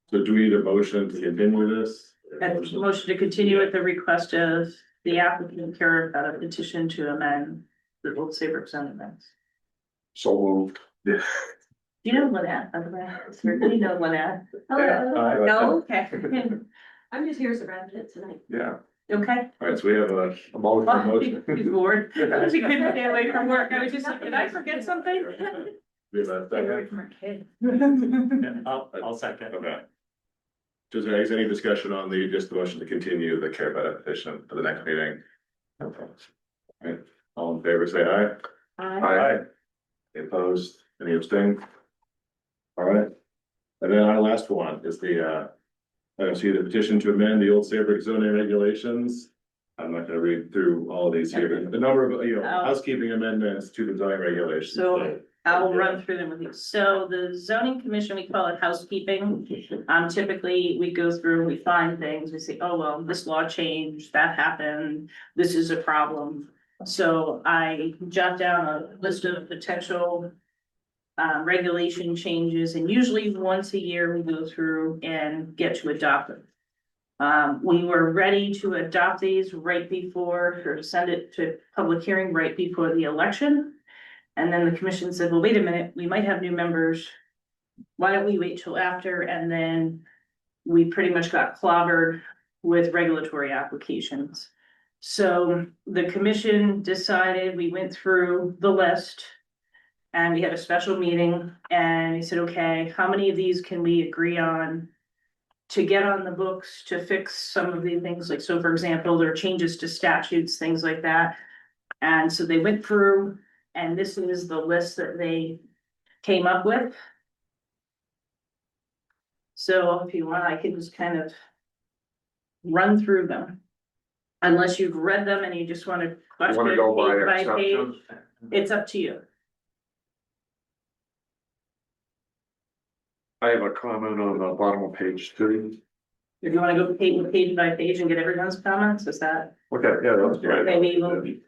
So do we need a motion to continue this? And motion to continue at the request of the applicant care about a petition to amend the Old Saybrook zoning regs. So moved. Yeah. Do you know Lynette, by the way? Do you know Lynette? Hello. No, okay. I'm just here as a resident tonight. Yeah, Okay. all right, so we have a A motion. Oh, motion. he's bored. She couldn't stay away from work. I was just like, did I forget something? We have a Stay away second. from our kid. Yeah, I'll second. Okay. Is there any discussion on just the motion to continue the care better petition for the next meeting? Okay. All right, all in favor, say aye. Aye. Any opposed, any abstain? All right, and then our last one is the, I don't see the petition to amend the Old Saybrook zoning regulations. I'm not gonna read through all of these here, but the number of, housekeeping amendments to the zoning regulations. So I'll run through them with you. So the zoning commission, we call it housekeeping. Typically, we go through, we find things, we say, oh, well, this law changed, that happened, this is a problem. So I jot down a list of potential regulation changes, and usually once a year we go through and get to adopt them. We were ready to adopt these right before, or send it to public hearing right before the election. And then the commission said, well, wait a minute, we might have new members. Why don't we wait till after? And then we pretty much got clobbered with regulatory applications. So the commission decided, we went through the list and we had a special meeting and we said, okay, how many of these can we agree on to get on the books to fix some of the things? Like, so for example, there are changes to statutes, things like that. And so they went through, and this is the list that they came up with. So if you want, I can just kind of run through them. Unless you've read them and you just want to You question wanna go page by by page, exception? it's up to you. I have a comment on the bottom of page 2. If you want to go page by page and get everyone's comments, is that, Okay, yeah, that's great. maybe,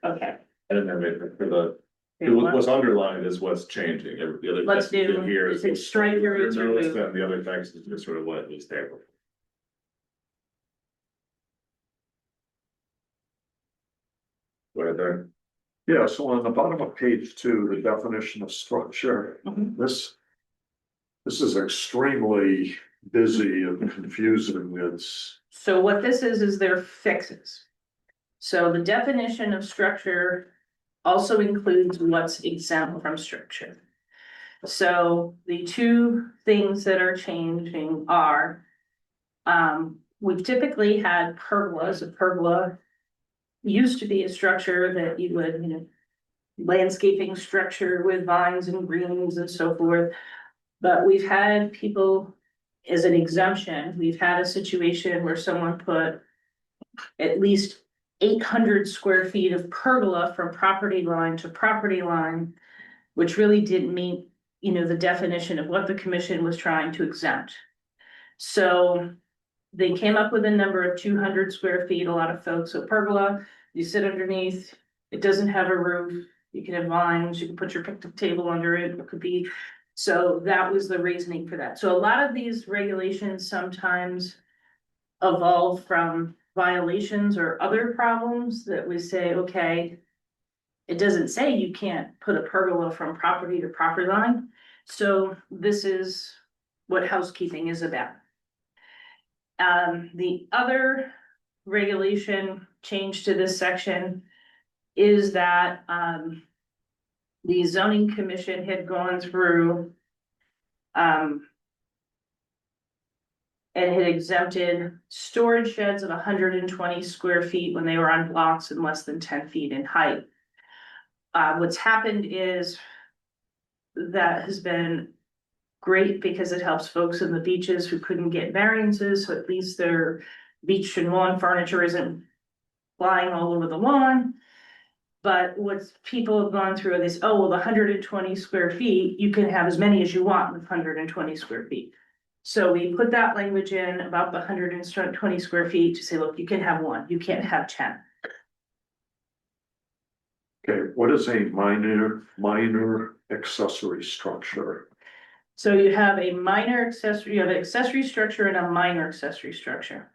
okay. And then for the, Okay, what's underlined is what's changing, the other. Let's text in do- Here is. it's strike through, your it's notes, removed. and the other text is just sort of what is there. Go ahead there. Yeah, so on the bottom of page 2, the definition of structure, Mhm. this is extremely busy and confusing. It's, So what this is their fixes. So the definition of structure also includes what's exempt from structure. So the two things that are changing are, we've typically had pergolas. A pergola used to be a structure that you would, landscaping structure with vines and greens and so forth. But we've had people, as an exemption, we've had a situation where someone put at least 800 square feet of pergola from property line to property line, which really didn't meet, the definition of what the commission was trying to exempt. So they came up with a number of 200 square feet, a lot of folks, so pergola, you sit underneath, it doesn't have a roof, you can have vines, you can put your picnic table under it, it could be. So that was the reasoning for that. So a lot of these regulations sometimes evolve from violations or other problems that we say, okay, it doesn't say you can't put a pergola from property to property line. So this is what housekeeping is about. The other regulation change to this section is that, the zoning commission had gone through, and had exempted storage sheds of 120 square feet when they were on blocks and less than 10 feet in height. What's happened is that has been great because it helps folks in the beaches who couldn't get variances, so at least their beach and lawn furniture isn't flying all over the lawn. But what people have gone through is, oh, well, the 120 square feet, you can have as many as you want with 120 square feet. So we put that language in about the 120 square feet to say, look, you can have one, you can't have 10. okay, what is a minor accessory structure? So you have a minor accessory, you have an accessory structure and a minor accessory structure.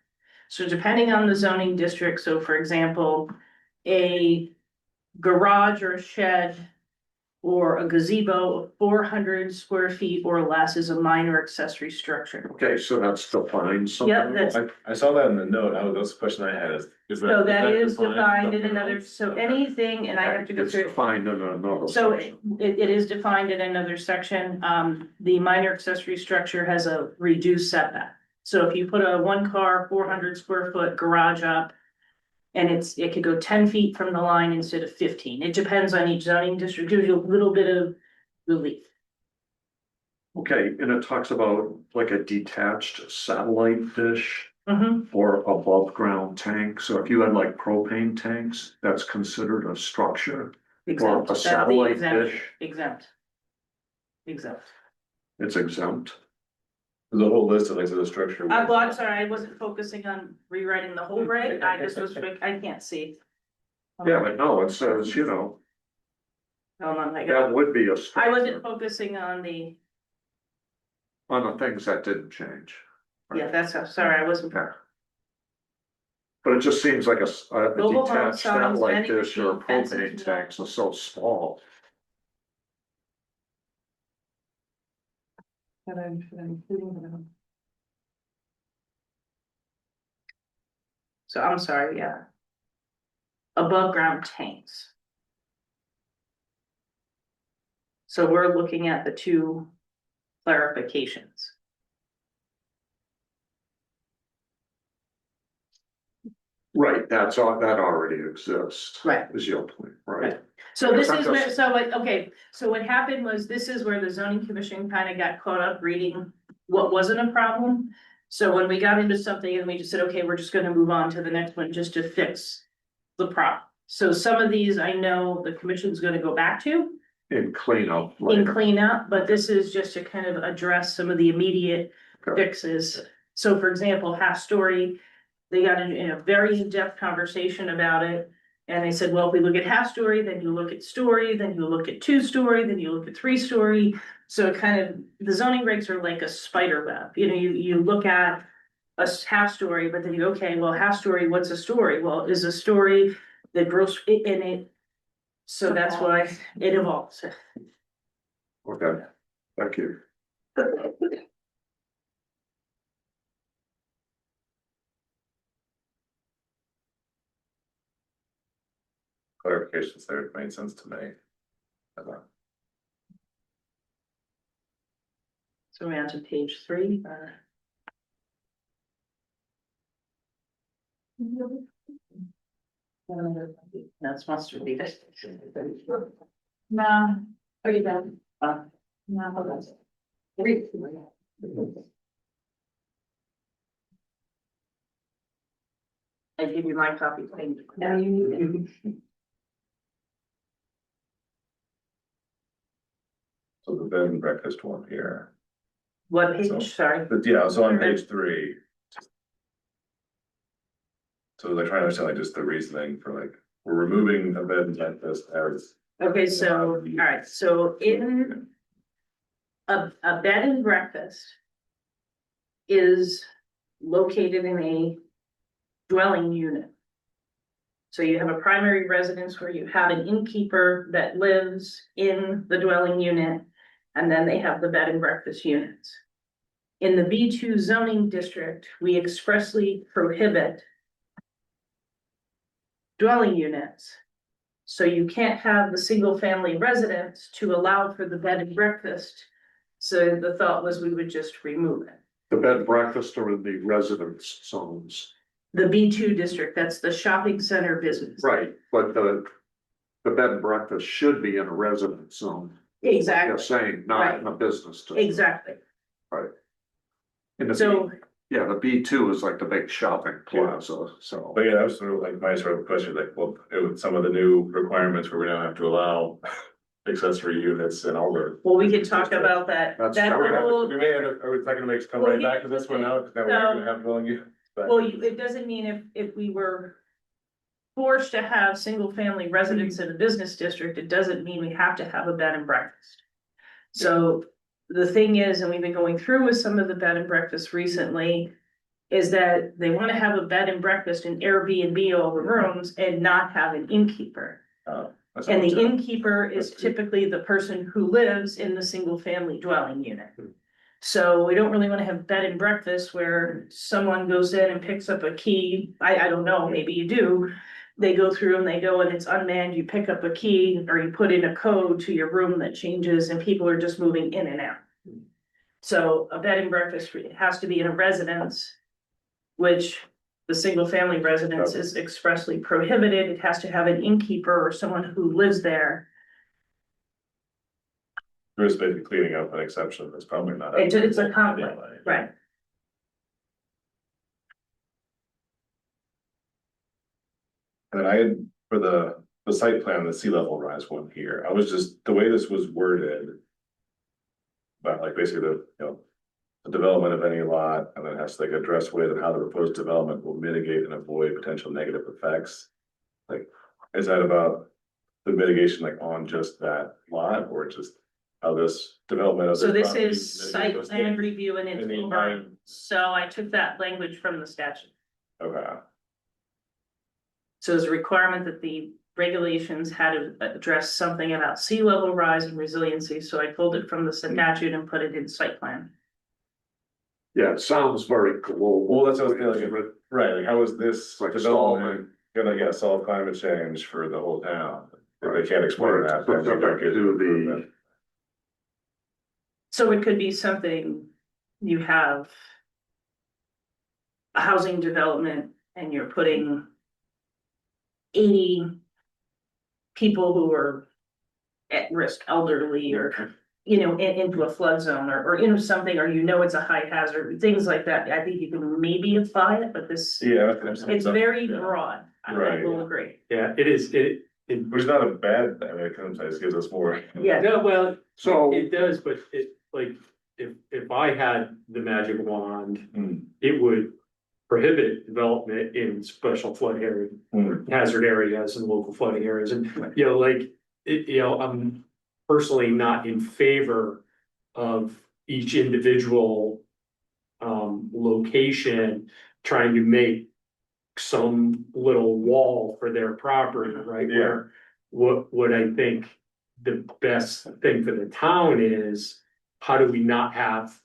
So depending on the zoning district, so for example, a garage or a shed or a gazebo of 400 square feet or less is a minor accessory structure. Okay, so that's defined something. Yeah, that's, I saw that in the note, that's the question I had, is that? so that is defined defined in somewhere another, else? so Okay. anything, and I have to go It's through. defined in another So section. it is defined in another section. The minor accessory structure has a reduced setback. So if you put a 1 car, 400 square foot garage up. And it could go 10 feet from the line instead of 15. It depends on each zoning district, gives you a little bit of relief. Okay, and it talks about like a detached satellite dish Mhm. or above ground tank. So if you had like propane tanks, that's considered a structure. Exempt. a That's the satellite exemption. dish. Exempt. Exempt. It's exempt. There's a whole list of things of the structure. Well, I'm sorry, I wasn't focusing on rewriting the whole reg, I just was, I can't see. Yeah, but no, it says, you know, Hold on, that would be a I structure wasn't focusing on the, on the things that didn't change. yeah, that's, sorry, I wasn't. Yeah. But it just seems like a Mobile home detached signs, satellite vending dish or machine, fences, propane and tanks are so small. But I'm including them. So I'm sorry, yeah. Above ground tanks. So we're looking at the two clarifications. Right, that's all, that already exists. Right. Is your point, right? So this Because is that where, does- so like, okay, so what happened was, this is where the zoning commission kind of got caught up reading what wasn't a problem. So when we got into something and we just said, okay, we're just gonna move on to the next one just to fix the problem. So some of these I know the commission's gonna go back to In cleanup. in later. cleanup, but this is just to kind of address some of the immediate Okay. fixes. So for example, half story, they got in a very in-depth conversation about it. And they said, well, if we look at half story, then you look at story, then you look at 2 story, then you look at 3 story. So it kind of, the zoning regs are like a spider web, you know, you look at a half story, but then you, okay, well, half story, what's a story? Well, is a story that grows in it. So that's why it evolves. Okay, thank you. Clarifications there made sense to me. So we're on to page 3. That's supposed to be this. No, are you done? Uh, No, hold on. Read. I give you my copy. No, you need it. So the bed and breakfast one here, What So- page, sorry? but yeah, so on page 3. So they're trying to understand like just the reasoning for like, we're removing a bed and breakfast as. Okay, so, all right, so in a bed and breakfast is located in a dwelling unit. So you have a primary residence where you have an innkeeper that lives in the dwelling unit, and then they have the bed and breakfast units. In the B2 zoning district, we expressly prohibit dwelling units. So you can't have the single family residence to allow for the bed and breakfast. So the thought was we would just remove it. The bed and breakfast are in the residence zones. The B2 district, that's the shopping center business. Right, but the bed and breakfast should be in a residence zone. You're Exactly, saying not in a business. district. exactly. And the So- B, yeah, the B2 is like the big shopping plaza, so. But yeah, that was sort of like my sort of question, like, well, with some of the new requirements where we now have to allow accessory units and all the. Well, we could talk about that. That's- That Are we gonna- whole, we may end up, are we not gonna make, come Well, right back to this one now, because now we're not gonna have dwelling units. But well, it doesn't mean if we were forced to have single-family residence in a business district, it doesn't mean we have to have a bed and breakfast. So the thing is, and we've been going through with some of the bed and breakfasts recently, is that they wanna have a bed and breakfast in Airbnb all the rooms and not have an innkeeper. That's And what- the innkeeper is That's- typically the person who lives in the single-family dwelling unit. So we don't really wanna have bed and breakfast where someone goes in and picks up a key, I don't know, maybe you do. They go through and they go and it's unmanned, you pick up a key or you put in a code to your room that changes and people are just moving in and out. So a bed and breakfast has to be in a residence, which the single-family residence is expressly prohibited. It has to have an innkeeper or someone who lives there. We're just basically cleaning up an exception that's probably not. It's a conflict, Anyway. right? And I had, for the site plan, the sea level rise one here, I was just, the way this was worded. But like basically the development of any lot, and then it has to like address ways of how the proposed development will mitigate and avoid potential negative effects. Like, is that about the mitigation like on just that lot, or just how this development of So this property is site mitigates plan those review and it's in the over. time? So I took that language from the statute. Okay, So there's a requirement that the regulations had to address something about sea level rise and resiliency, so I pulled it from the statute and put it in site plan. Yeah, it sounds very global. well, that's what I was thinking, right, like how is this Like development gonna solve climate change for the whole town? If they can't explain Right, that, then we specific don't get to the- improvement. So it could be something, you have a housing development and you're putting 80 people who are at risk, elderly or, into a flood zone or into something, or it's a high hazard, things like that. I think you can maybe apply it, but this, Yeah. it's very broad. I Right. will agree. Yeah, it is, Which is not a bad, I mean, it kind of gives us more. Yeah, no, well, So, it does, but it, like, if I had the magic wand, Hmm. it would prohibit development in special flood area, Hmm. hazard areas and local flooding areas, and, like, I'm personally not in favor of each individual location trying to make some little wall for their property, right? Yeah. Where what I think the best thing for the town is, how do we not have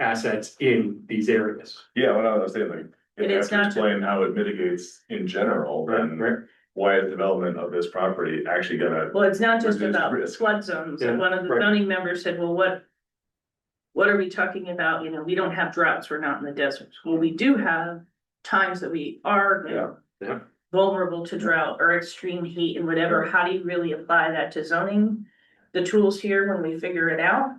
assets in these areas? Yeah, well, I was saying like, And if you it's have to not to- explain how it mitigates in general, then why is development of this property actually gonna? well, it's not just Reduce about risk. flood zones. Yeah, And one of the right. zoning members said, well, what are we talking about? We don't have droughts. We're not in the desert. Well, we do have times that we are Yeah. vulnerable to drought or extreme heat and whatever. How do you really apply that to zoning? The tools here when we figure it out,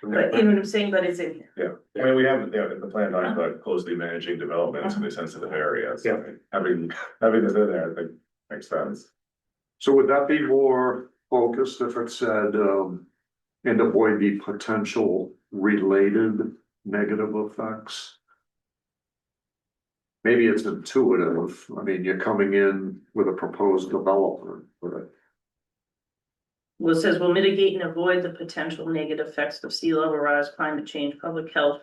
but you know what I'm saying, but it's in here. Yeah, I mean, we have, the plan talks about closely managing developments in the sensitive areas. Yeah. Having this in there, I think makes sense. so would that be more focused if it said, and avoid the potential related negative effects? Maybe it's intuitive. I mean, you're coming in with a proposed development, but Well, it says will mitigate and avoid the potential negative effects of sea level rise, climate change, public health,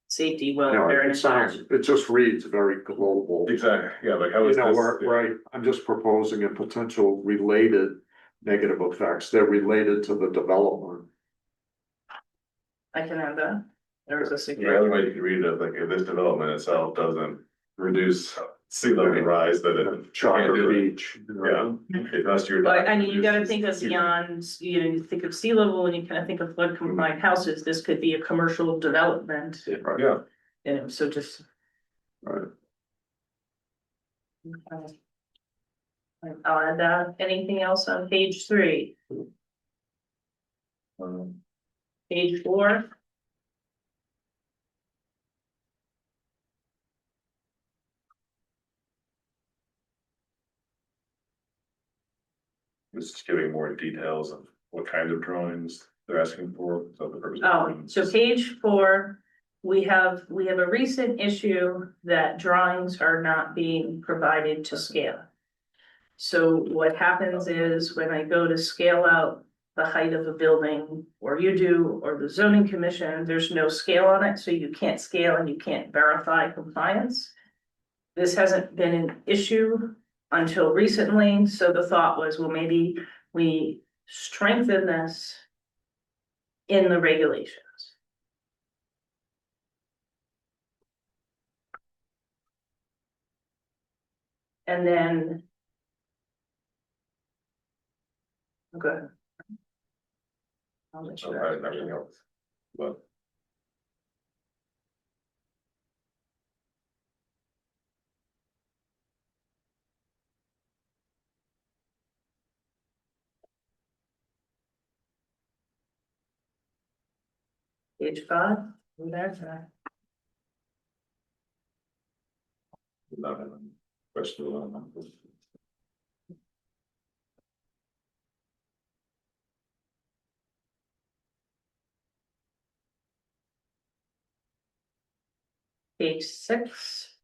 safety, you know, welfare, and it sounds, environment. it just reads very global. Exactly, yeah, like how You is know, this? right, I'm just proposing a potential related negative effects. They're related to the development. I can add that. There was a The suggestion. other way you could read it, is like if this development itself doesn't reduce sea level rise, then it. Chocolate can't do it. Beach. you know. Yeah, if that's your. But I mean, you gotta think of beyond, you think of sea level and you kind of think of flood compliant houses. This could be a commercial development, Right. Yeah, so just. Right. Okay. I'll add that. Anything else on page 3? Page 4? it's just giving more details of what kind of drawings they're asking for, so the purpose. of Oh, drawings. so page 4 we have a recent issue that drawings are not being provided to scale. So what happens is when I go to scale out the height of a building, or you do, or the zoning commission, there's no scale on it, so you can't scale and you can't verify compliance. This hasn't been an issue until recently, so the thought was, well, maybe we strengthen this in the regulations. And then. Okay. I'll let you and everything else. But Page 5, there's that. not a question on that. Page 6.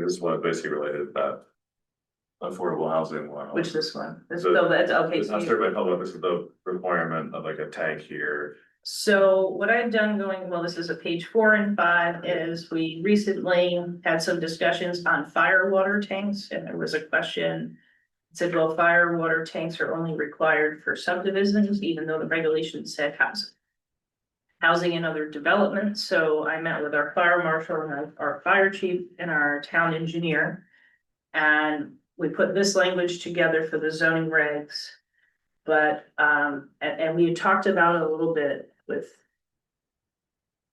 This one basically related to that affordable housing one. Which this one, this, The- so that's, okay. It's so not you- served by public, this is the requirement of like a tank here. So what I've done going, well, this is a page 4 and 5, is we recently had some discussions on fire water tanks, and there was a question. It said, well, fire water tanks are only required for subdivisions, even though the regulations said housing and other developments. So I met with our fire marshal and our fire chief and our town engineer. And we put this language together for the zoning regs. But, and we had talked about it a little bit with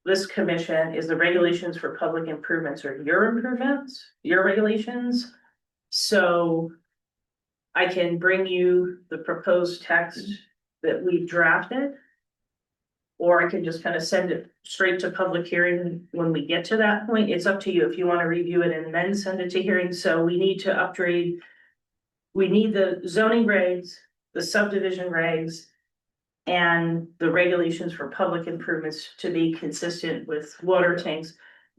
this commission, is the regulations for public improvements are your improvements, your regulations. So I can bring you the proposed text that we've drafted. Or I can just kind of send it straight to public hearing when we get to that point. It's up to you if you want to review it and then send it to hearing. So we need to upgrade. We need the zoning regs, the subdivision regs, and the regulations for public improvements to be consistent with water tanks.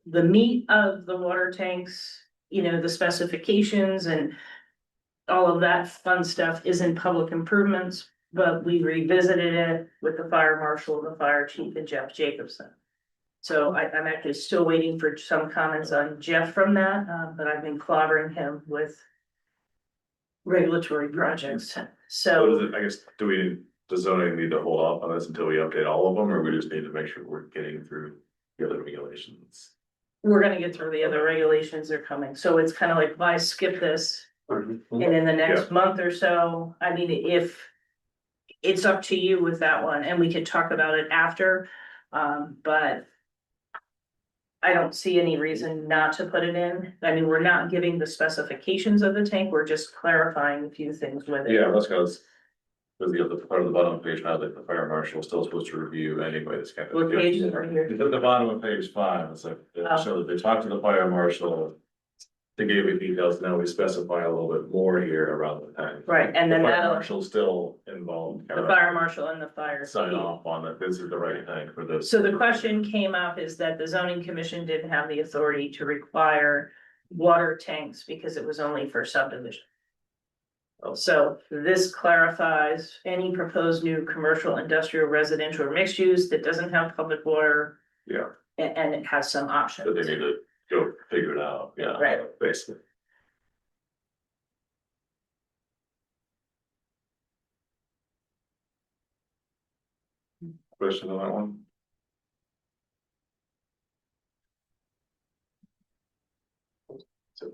The meat of the water tanks, you know, the specifications and all of that fun stuff is in public improvements. But we revisited it with the fire marshal, the fire chief, and Jeff Jacobson. So I'm actually still waiting for some comments on Jeff from that, but I've been clobbering him with regulatory projects, So so does it, I guess, does zoning need to hold off on this until we update all of them, or we just need to make sure we're getting through the other regulations? we're gonna get through the other regulations that are coming. So it's kind of like, why skip this? And in the next month or so, I mean, if it's up to you with that one, and we could talk about it after, but I don't see any reason not to put it in. I mean, we're not giving the specifications of the tank, we're just clarifying a few things with it. Yeah, that's because the other part of the bottom of the page, now that the fire marshal is still supposed to review anyway, this kind of. What page is it right here? At the bottom of page 5, it's like, Oh. so that they talked to the fire marshal. They gave me details, now we specify a little bit more here around the tank. Right, and then The fire that'll, marshal's still involved. the fire marshal and the fire. Sign off on that, this is the right tank for this. So the question came up is that the zoning commission didn't have the authority to require water tanks because it was only for subdivision. So this clarifies any proposed new commercial, industrial, residential, or mixed use that doesn't have public water. Yeah. And it has some But options. they need to go figure it out, yeah. Right. Basically. Question on that one? So,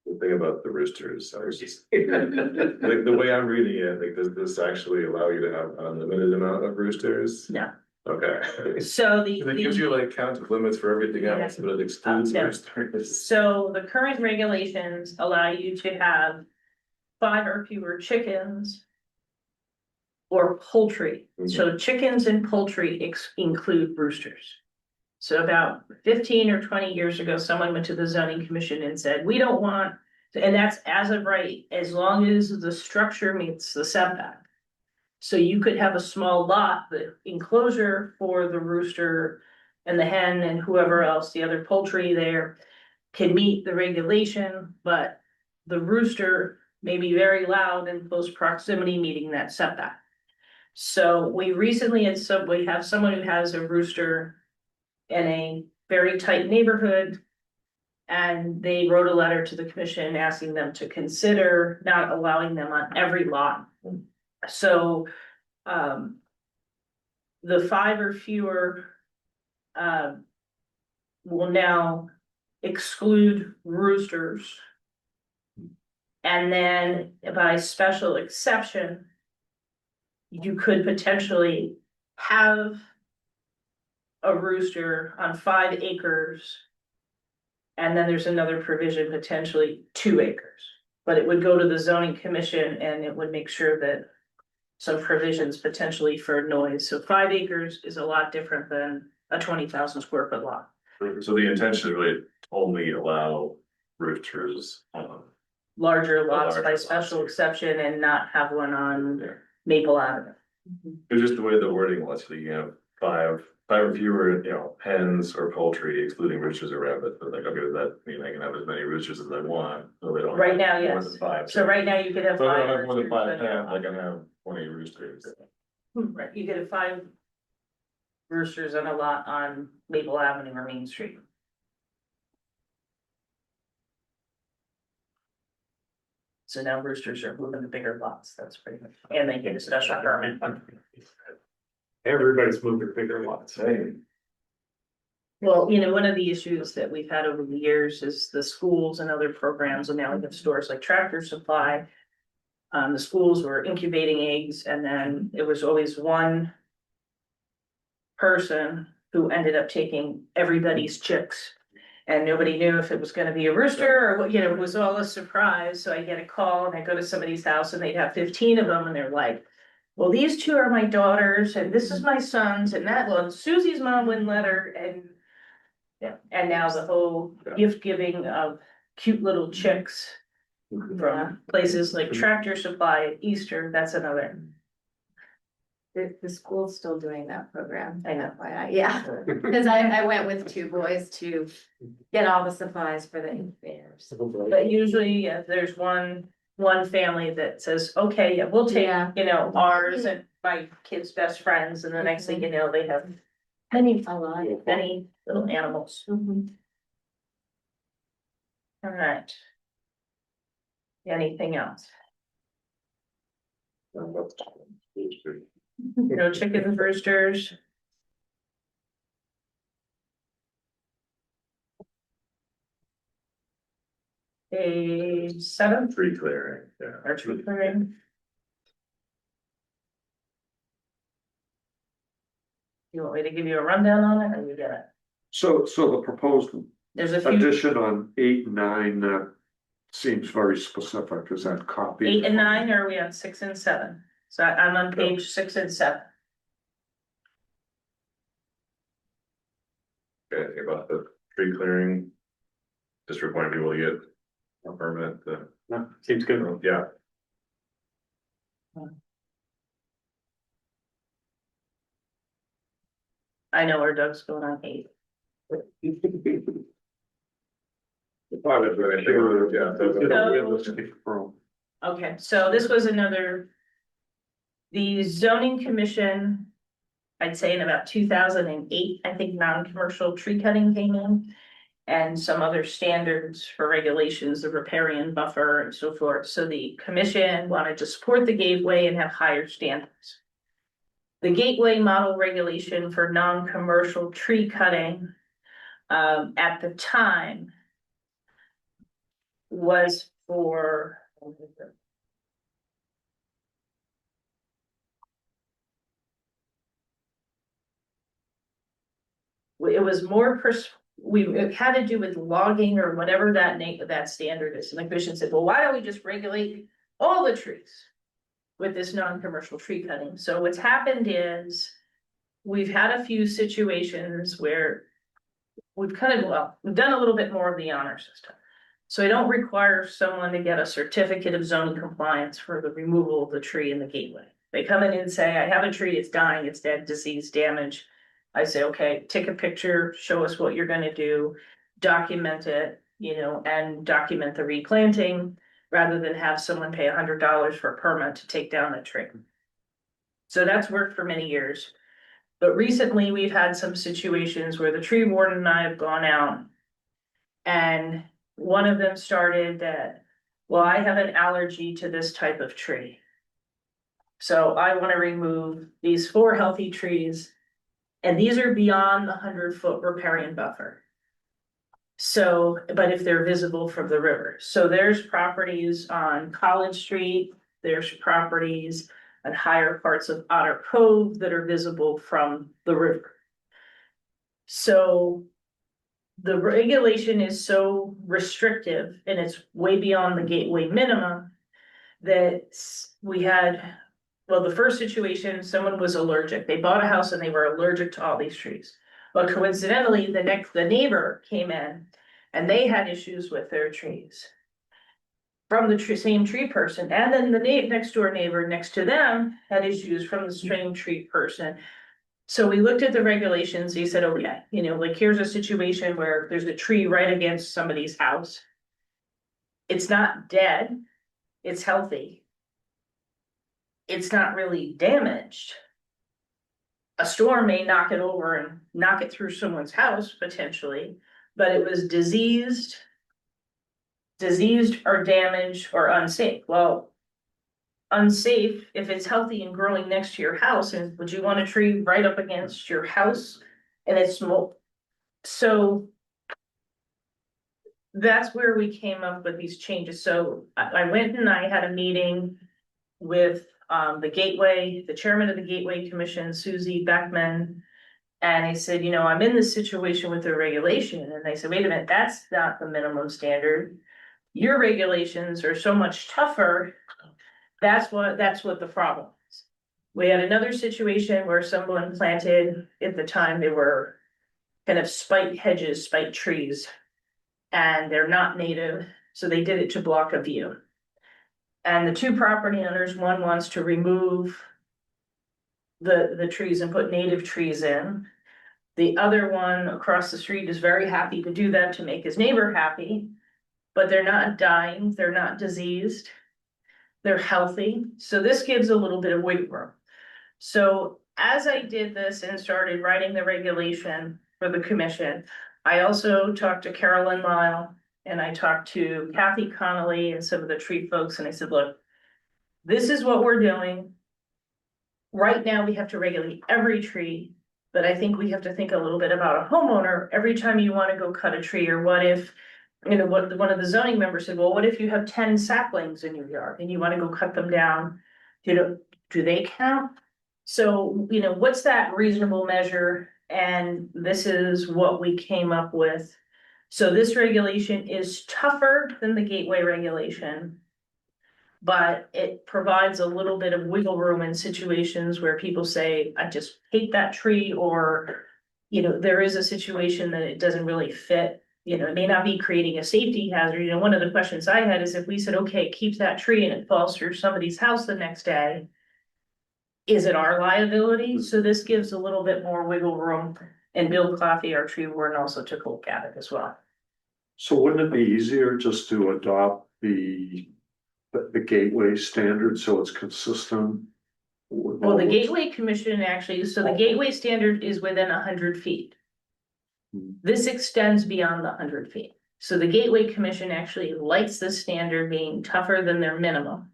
the thing about the roosters, I was just, like, the way I'm reading it, like, does this actually allow you to have an unlimited amount of roosters? No. Okay. So the. It gives you like count of limits for everything else, but it excludes Yeah. roosters. So the current regulations allow you to have 5 or fewer chickens. Or poultry, so chickens and poultry include roosters. So about 15 or 20 years ago, someone went to the zoning commission and said, we don't want And that's as of right, as long as the structure meets the setback. So you could have a small lot, the enclosure for the rooster and the hen and whoever else, the other poultry there. Can meet the regulation, but the rooster may be very loud in close proximity meeting that setback. So we recently we have someone who has a rooster in a very tight neighborhood. And they wrote a letter to the commission asking them to consider not allowing them on every lot. So, the 5 or fewer, will now exclude roosters. And then by special exception, you could potentially have a rooster on 5 acres. And then there's another provision, potentially 2 acres, but it would go to the zoning commission and it would make sure that some provisions potentially for noise. So 5 acres is a lot different than a 20,000 square foot lot. So the intention is really only allow roosters on. Larger lots Larger by lots. special exception and not have one on Maple Avenue. It's just the way the wording was, so you have five or fewer, hens or poultry excluding roosters or rabbits, but like, okay, does that mean I can have as many roosters as I want? So they don't. Right have now, More yes. than 5. So right now you could have So if I 5. don't have more than 5 roosters, hens, I can have 20 roosters. Right, you could have 5 roosters on a lot on Maple Avenue or Main Street. So now roosters are moving to bigger lots, that's pretty much, and they get a special permit. Everybody's moving bigger lots. Well, one of the issues that we've had over the years is the schools and other programs, and now we have stores like Tractor Supply. The schools were incubating eggs, and then it was always one person who ended up taking everybody's chicks. And nobody knew if it was gonna be a rooster or what, it was all a surprise. So I get a call and I go to somebody's house and they'd have 15 of them and they're like, well, these 2 are my daughters and this is my sons and that one, Susie's mom wouldn't let her and. Yeah, and now the whole gift giving of cute little chicks from places like Tractor Supply at Easter, that's another. The school's still doing that program. I know. Yeah, because I went with 2 boys to get all the supplies for the incubators. But usually, there's one family that says, okay, yeah, we'll take, Yeah. ours and my kid's best friends, and the next thing you know, they have many little animals. Mhm. All right. Anything else? No chickens, roosters? A 7 Tree clearing, yeah. or tree clearing? You want me to give you a rundown on it or you get it? So the proposed There's a few, addition on 8, 9, seems very specific, is that copy? 8 and 9, or are we on 6 and 7? So I'm on page 6 and 7. Okay, about the tree clearing. Just requiring people to get a permit, No, seems good. yeah. I know where Doug's going on 8. Okay, so this was another. The zoning commission, I'd say in about 2008, I think non-commercial tree cutting came in. And some other standards for regulations, the riparian buffer and so forth. So the commission wanted to support the gateway and have higher standards. The gateway model regulation for non-commercial tree cutting at the time was for. It was more it had to do with logging or whatever that standard is. And the commission said, well, why don't we just regulate all the trees with this non-commercial tree cutting? So what's happened is we've had a few situations where we've done a little bit more of the honor system. So I don't require someone to get a certificate of zoning compliance for the removal of the tree in the gateway. They come in and say, I have a tree, it's dying, it's dead, disease, damage. I say, okay, take a picture, show us what you're gonna do, document it, and document the replanting, rather than have someone pay $100 for a permit to take down the tree. So that's worked for many years. But recently, we've had some situations where the tree warden and I have gone out. And one of them started that, well, I have an allergy to this type of tree. So I want to remove these 4 healthy trees. And these are beyond the 100-foot riparian buffer. So, but if they're visible from the river, so there's properties on College Street, there's properties on higher parts of Otter Cove that are visible from the river. So the regulation is so restrictive and it's way beyond the gateway minimum that we had, well, the first situation, someone was allergic. They bought a house and they were allergic to all these trees. But coincidentally, the neighbor came in and they had issues with their trees from the same tree person. And then the next door neighbor next to them had issues from the same tree person. So we looked at the regulations. He said, okay, like here's a situation where there's a tree right against somebody's house. It's not dead, it's healthy. It's not really damaged. A storm may knock it over and knock it through someone's house potentially, but it was diseased or damaged or unsafe. Well, unsafe if it's healthy and growing next to your house, and would you want a tree right up against your house and it's so that's where we came up with these changes. So I went and I had a meeting with the Gateway, the chairman of the Gateway Commission, Susie Beckman. And I said, I'm in this situation with the regulation. And they said, wait a minute, that's not the minimum standard. Your regulations are so much tougher. That's what the problem is. We had another situation where someone planted, at the time, they were kind of spike hedges, spike trees. And they're not native, so they did it to block a view. And the 2 property owners, one wants to remove the trees and put native trees in. The other one across the street is very happy to do that to make his neighbor happy, but they're not dying, they're not diseased, they're healthy. So this gives a little bit of wiggle room. So as I did this and started writing the regulation for the commission, I also talked to Carolyn Lyle and I talked to Kathy Connolly and some of the tree folks. And I said, look, this is what we're doing. Right now, we have to regulate every tree, but I think we have to think a little bit about a homeowner. Every time you want to go cut a tree, or what if, what one of the zoning members said, well, what if you have 10 saplings in your yard and you want to go cut them down? Do they count? So, what's that reasonable measure? And this is what we came up with. So this regulation is tougher than the gateway regulation, but it provides a little bit of wiggle room in situations where people say, I just hate that tree, or, there is a situation that it doesn't really fit. It may not be creating a safety hazard. One of the questions I had is if we said, okay, keep that tree and it falls through somebody's house the next day, is it our liability? So this gives a little bit more wiggle room. And Bill Coffey, our tree warden, also took a look at it as well. So wouldn't it be easier just to adopt the gateway standard so it's consistent? Well, the Gateway Commission actually, so the Gateway standard is within 100 feet. This extends beyond the 100 feet. So the Gateway Commission actually likes the standard being tougher than their minimum,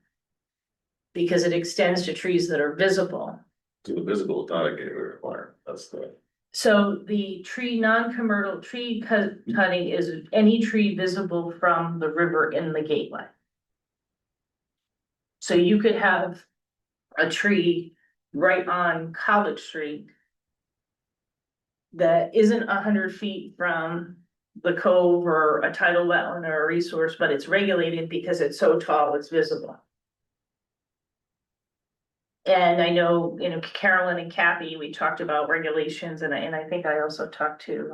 because it extends to trees that are visible. So the visible is not a gateway requirement, that's the. So the non-commercial tree cutting is any tree visible from the river in the gateway. So you could have a tree right on College Street that isn't 100 feet from the cove or a tidal wetland or a resource, but it's regulated because it's so tall, it's visible. And I know, Carolyn and Kathy, we talked about regulations, and I think I also talked to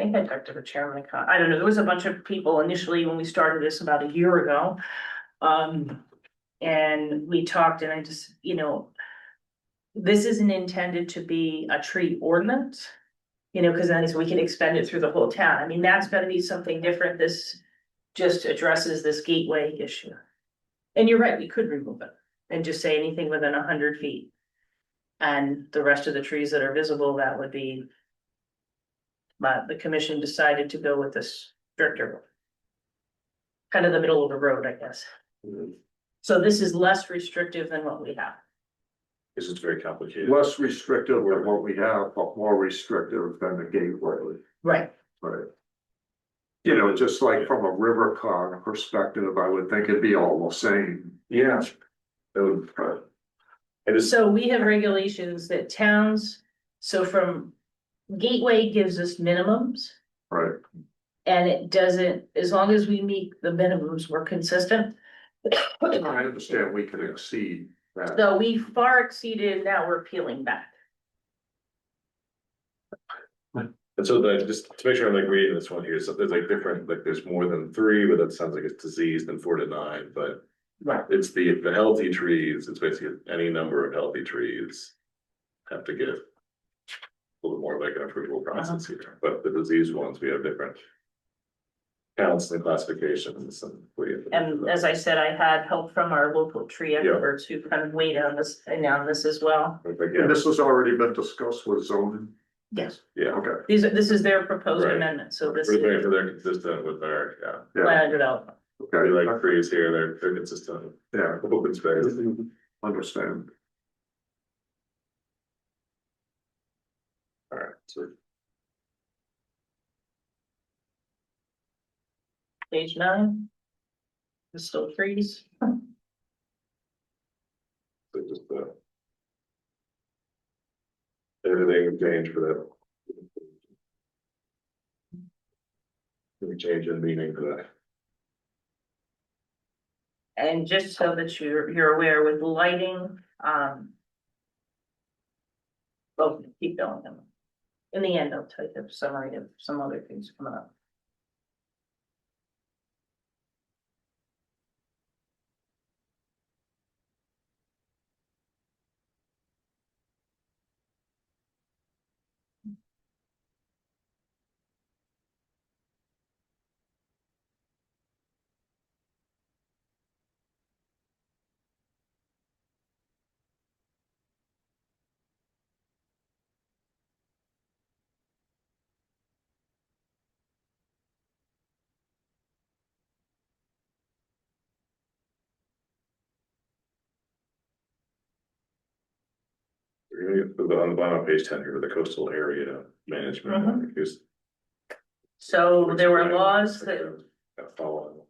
think I talked to the chairman, I don't know, there was a bunch of people initially when we started this about a year ago. And we talked and I just, this isn't intended to be a tree ordinance. Cause then we can expend it through the whole town. I mean, that's gotta be something different. This just addresses this gateway issue. And you're right, we could remove it and just say anything within 100 feet. And the rest of the trees that are visible, that would be. But the commission decided to go with this stricter. Kind of the middle of the road, I guess. So this is less restrictive than what we have. This is very complicated. Less restrictive than what we have, but more restrictive than the gateway, Right. right? Just like from a river cog perspective, I would think it'd be all the same. Yeah. That would, it is, So we have regulations that towns, so from Gateway gives us minimums. Right. And it doesn't, as long as we meet the minimums, we're consistent. I understand we can exceed that. So we far exceeded, now we're peeling back. and so just to make sure I'm like reading this one here, so there's like different, like there's more than 3, but that sounds like it's diseased than 4 to 9, but. Right. It's the healthy trees, it's basically any number of healthy trees. Have to get. A little bit more like an approval process here, but the diseased ones, we have different. Counts and classifications and. And as I said, I had help from our local tree experts who kind of weighed on this as well. And this has already been discussed with zoning. Yes. Yeah, Okay. This is their proposed Right. amendment, so this we're is making sure they're consistent with our, Yeah. plan development. we Okay. like trees here, they're consistent. Yeah. Open space. Understand. Alright, so Page 9. There's still trees. just everything changed for that. We change in meaning for that. And just so that you're aware with lighting, well, keep going. In the end, I'll tell you the summary of some other things coming up. We're gonna get on the bottom of page 10 here with the coastal area management. Because So there were laws that. Follow.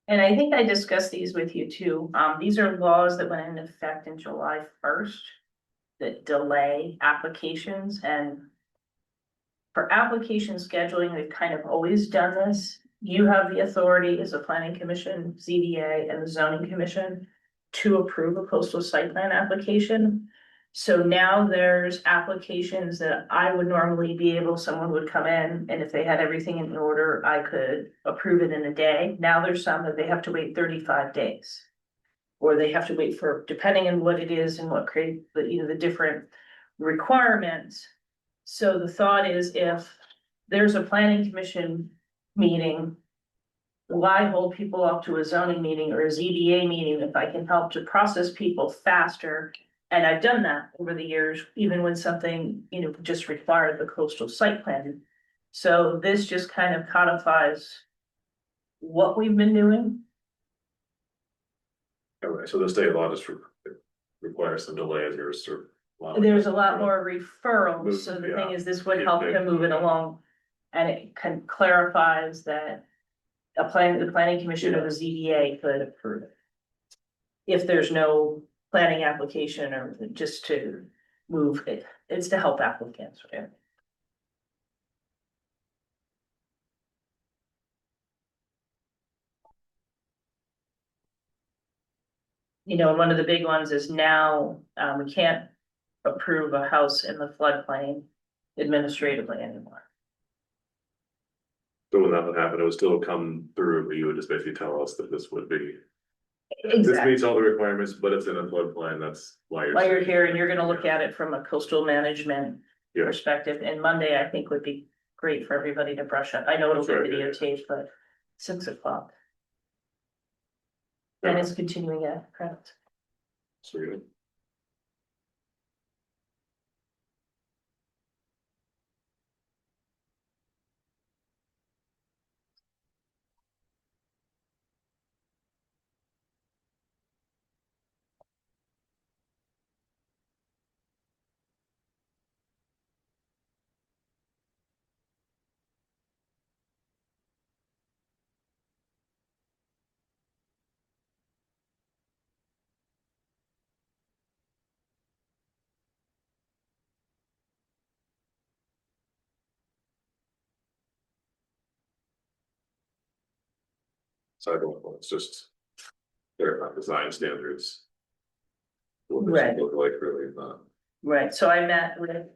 And I think I discussed these with you too. These are laws that went into effect in July 1st. That delay applications and. For application scheduling, they've kind of always done this. You have the authority as a planning commission, ZBA and the zoning commission. To approve a coastal site plan application. So now there's applications that I would normally be able, someone would come in and if they had everything in order, I could approve it in a day. Now there's some that they have to wait 35 days. Or they have to wait for, depending on what it is and what create the different requirements. So the thought is if there's a planning commission meeting. Why hold people up to a zoning meeting or a ZBA meeting if I can help to process people faster? And I've done that over the years, even when something, just required the coastal site plan. So this just kind of codifies what we've been doing. Okay, so the state law just requires some delays here, sir. There's a lot more referrals, so the thing is, this would help to move it along. And it clarifies that the planning commission or the ZBA could approve it. If there's no planning application or just to move it, it's to help applicants, right? One of the big ones is now, we can't, approve a house in the floodplain administratively anymore. So when that would happen, it would still come through, you would just basically tell us that this would be. This Exactly. meets all the requirements, but it's in a floodplain, that's why While you're saying- here and you're gonna look at it from a coastal management Yeah. perspective, and Monday, I think would be great for everybody to brush up. I know it'll be That's right, yeah. videotaped, but 6 o'clock. And it's continuing at credits. Sweet. Sidewalk, well, it's just. They're not design standards. What does Right. it look like really not? Right, so I met with.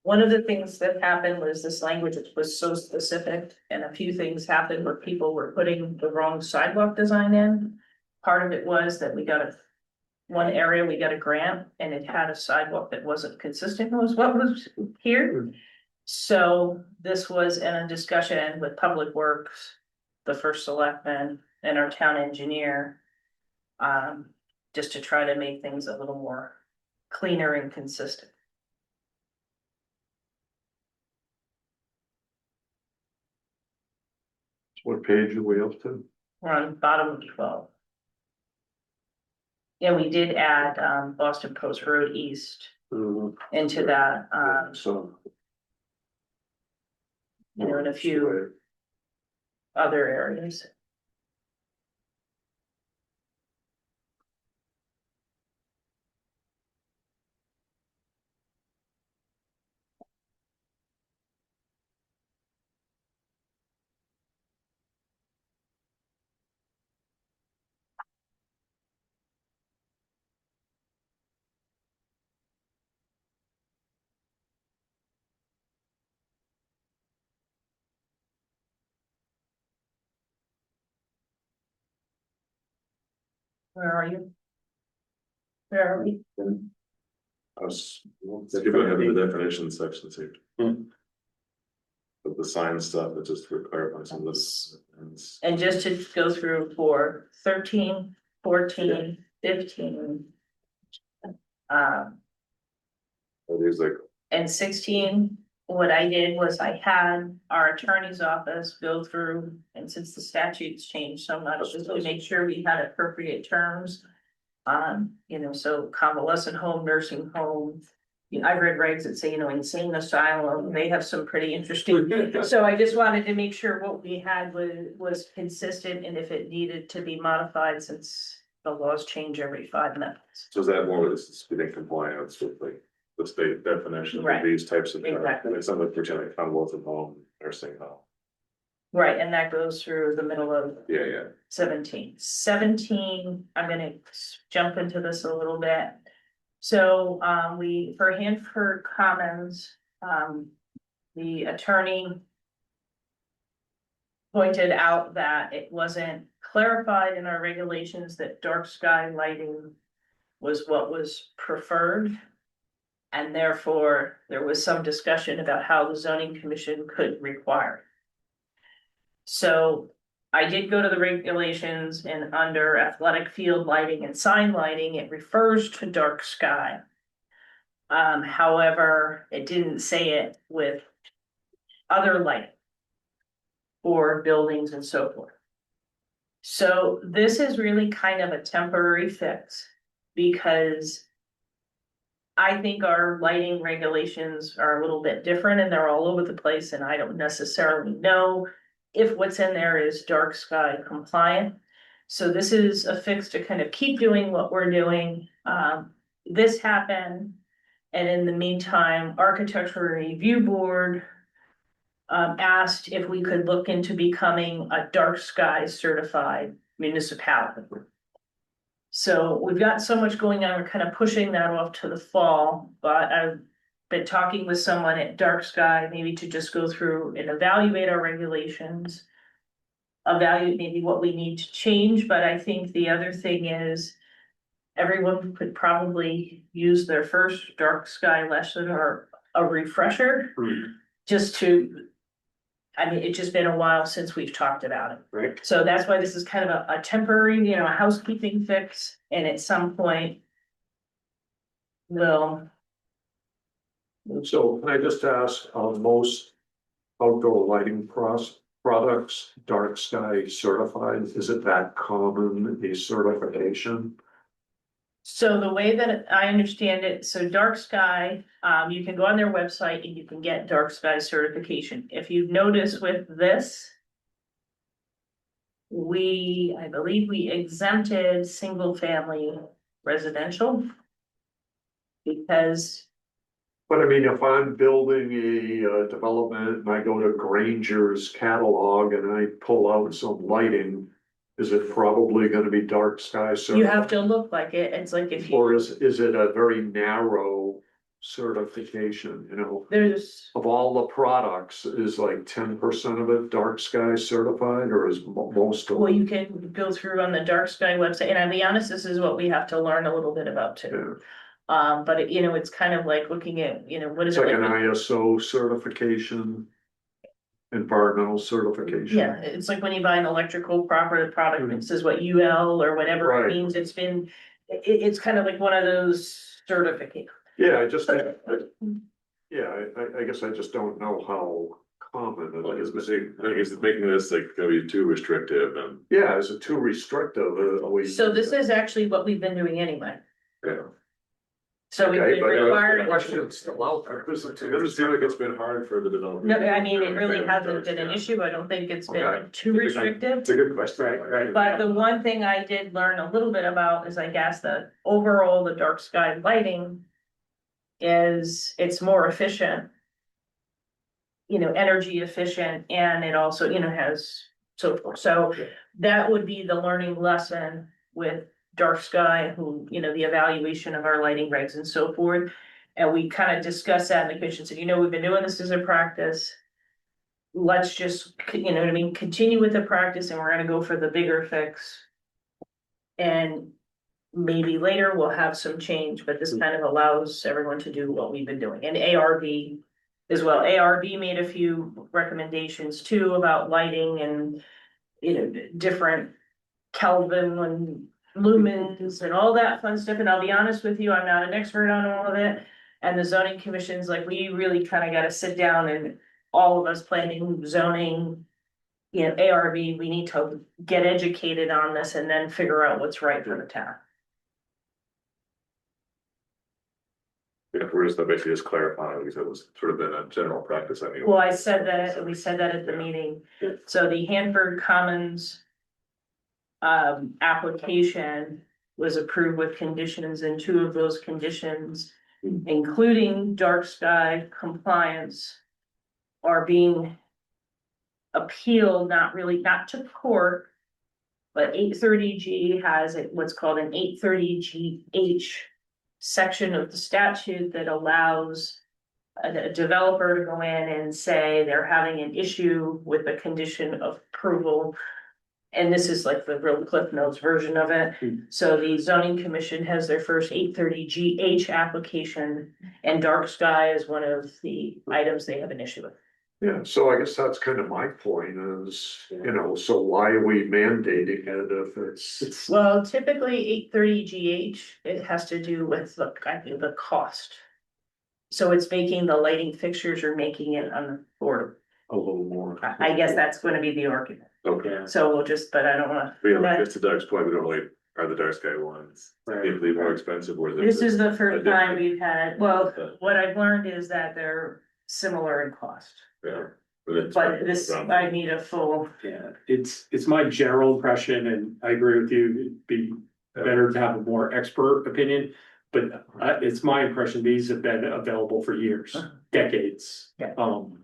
One of the things that happened was this language was so specific, and a few things happened where people were putting the wrong sidewalk design in. Part of it was that we got one area, we got a grant, and it had a sidewalk that wasn't consistent with what was here. So this was in a discussion with Public Works, the first selectman, and our town engineer. Just to try to make things a little more cleaner and consistent. What page are we up to? We're on the bottom of 12. Yeah, we did add Boston Post Road East into that, So. and a few other areas. Where are you? Where are we? Let's give it ahead of the definition section, see. But the sign stuff, it's just for clarifying some of this. And just to go through for 13, 14, 15. There's like, And 16, what I did was I had our attorney's office go through, and since the statutes changed so much, just to make sure we had appropriate terms. So convalescent home, nursing home. I've read regs that say, insane asylum, they have some pretty interesting, so I just wanted to make sure what we had was consistent, and if it needed to be modified, since the laws change every 5 minutes. so is that more of this speeding compliance with like the state definition Right. of these types of. Exactly. Like some of the like convalescent of home, nursing home. Right, and that goes through the middle of Yeah. 17, I'm gonna jump into this a little bit. So, for Hanford Commons, the attorney. Pointed out that it wasn't clarified in our regulations that dark sky lighting was what was preferred. And therefore, there was some discussion about how the zoning commission could require it. So I did go to the regulations, and under athletic field lighting and sign lighting, it refers to dark sky. However, it didn't say it with other lighting or buildings and so forth. So this is really kind of a temporary fix, because I think our lighting regulations are a little bit different and they're all over the place, and I don't necessarily know if what's in there is dark sky compliant. So this is a fix to kind of keep doing what we're doing. This happened, and in the meantime, Architectural Review Board asked if we could look into becoming a dark sky certified municipality. So we've got so much going on, we're kind of pushing that off to the fall, but I've been talking with someone at Dark Sky, maybe to just go through and evaluate our regulations. Evaluate maybe what we need to change, but I think the other thing is. Everyone could probably use their first Dark Sky lesson or a refresher. Just to. I mean, it's just been a while since we've talked about it. Right. So that's why this is kind of a temporary, you know, a housekeeping fix, and at some point. We'll, So can I just ask, most outdoor lighting products, dark sky certified, is it that common, a certification? so the way that I understand it, so Dark Sky, you can go on their website and you can get Dark Sky certification. If you've noticed with this. I believe we exempted single family residential. Because, But I mean, if I'm building a development and I go to Granger's catalog and I pull out some lighting, is it probably gonna be dark sky certified? you have to look like it, it's like if you, Or is it a very narrow certification, you know? there's. Of all the products, is like 10% of it dark sky certified, or is most of Well, it? you can go through on the Dark Sky website, and I'll be honest, this is what we have to learn a little bit about too. But it, you know, it's kind of like looking at, you know, what is It's it like an like? ISO certification, environmental certification. Yeah, it's like when you buy an electrical product, it says what UL or whatever it Right. means, it's been, it's kind of like one of those certificates. Yeah, I just, yeah, I guess I just don't know how common Well, it it's is. missing, I guess it's making this like gonna be too restrictive and. Yeah, is it too restrictive? So this is actually what we've been doing anyway. Yeah. So we've Okay, been but requiring. question's still out there. It doesn't seem like it's been hard for the developer. No, I mean, it really hasn't been an issue, I don't think it's been Okay. too restrictive. It's a good question. Right. But the one thing I did learn a little bit about is I guess that overall the dark sky lighting. It's more efficient. You know, energy efficient, and it also, you know, has so forth, so that would be the learning lesson with dark sky, who, you know, the evaluation of our lighting regs and so forth. And we kind of discussed that in the commission, said, you know, we've been doing this as a practice. Let's just, you know what I mean, continue with the practice, and we're gonna go for the bigger fix. And maybe later we'll have some change, but this kind of allows everyone to do what we've been doing, and ARB. As well, ARB made a few recommendations too about lighting and, you know, different Kelvin and lumens and all that fun stuff, and I'll be honest with you, I'm not an expert on all of it. And the zoning commissions, like, we really kind of gotta sit down, and all of us planning, zoning. You know, ARB, we need to get educated on this and then figure out what's right for the town. Yeah, we're just basically just clarifying, because it was sort of been a general practice, I mean. Well, I said that, we said that at the meeting, so the Hanford Commons. Application was approved with conditions, and two of those conditions, including dark sky compliance. Are being. Appealed, not to court. But 830G has what's called an 830GH. Section of the statute that allows. A developer to go in and say they're having an issue with the condition of approval. And this is like the real Cliff Notes version of it. So the zoning commission has their first 830GH application, and dark sky is one of the items they have an issue with. Yeah, so I guess that's kind of my point is, you know, so why are we mandating it if it's? Well, typically 830GH, it has to do with I think the cost. So it's making the lighting fixtures, or making it unaffordable. A little more. I guess that's gonna be the argument. Okay. So we'll just, but I don't wanna. But yeah, like, just to Doug's point, we don't really, are the dark sky ones, typically more expensive, or is it? This is the first a time different- we've had, well, what I've learned is that they're similar in cost. Yeah. But this, I need a full, Yeah, it's my general impression, and I agree with you, it'd be better to have a more expert opinion. But it's my impression, these have been available for years, decades. Yeah.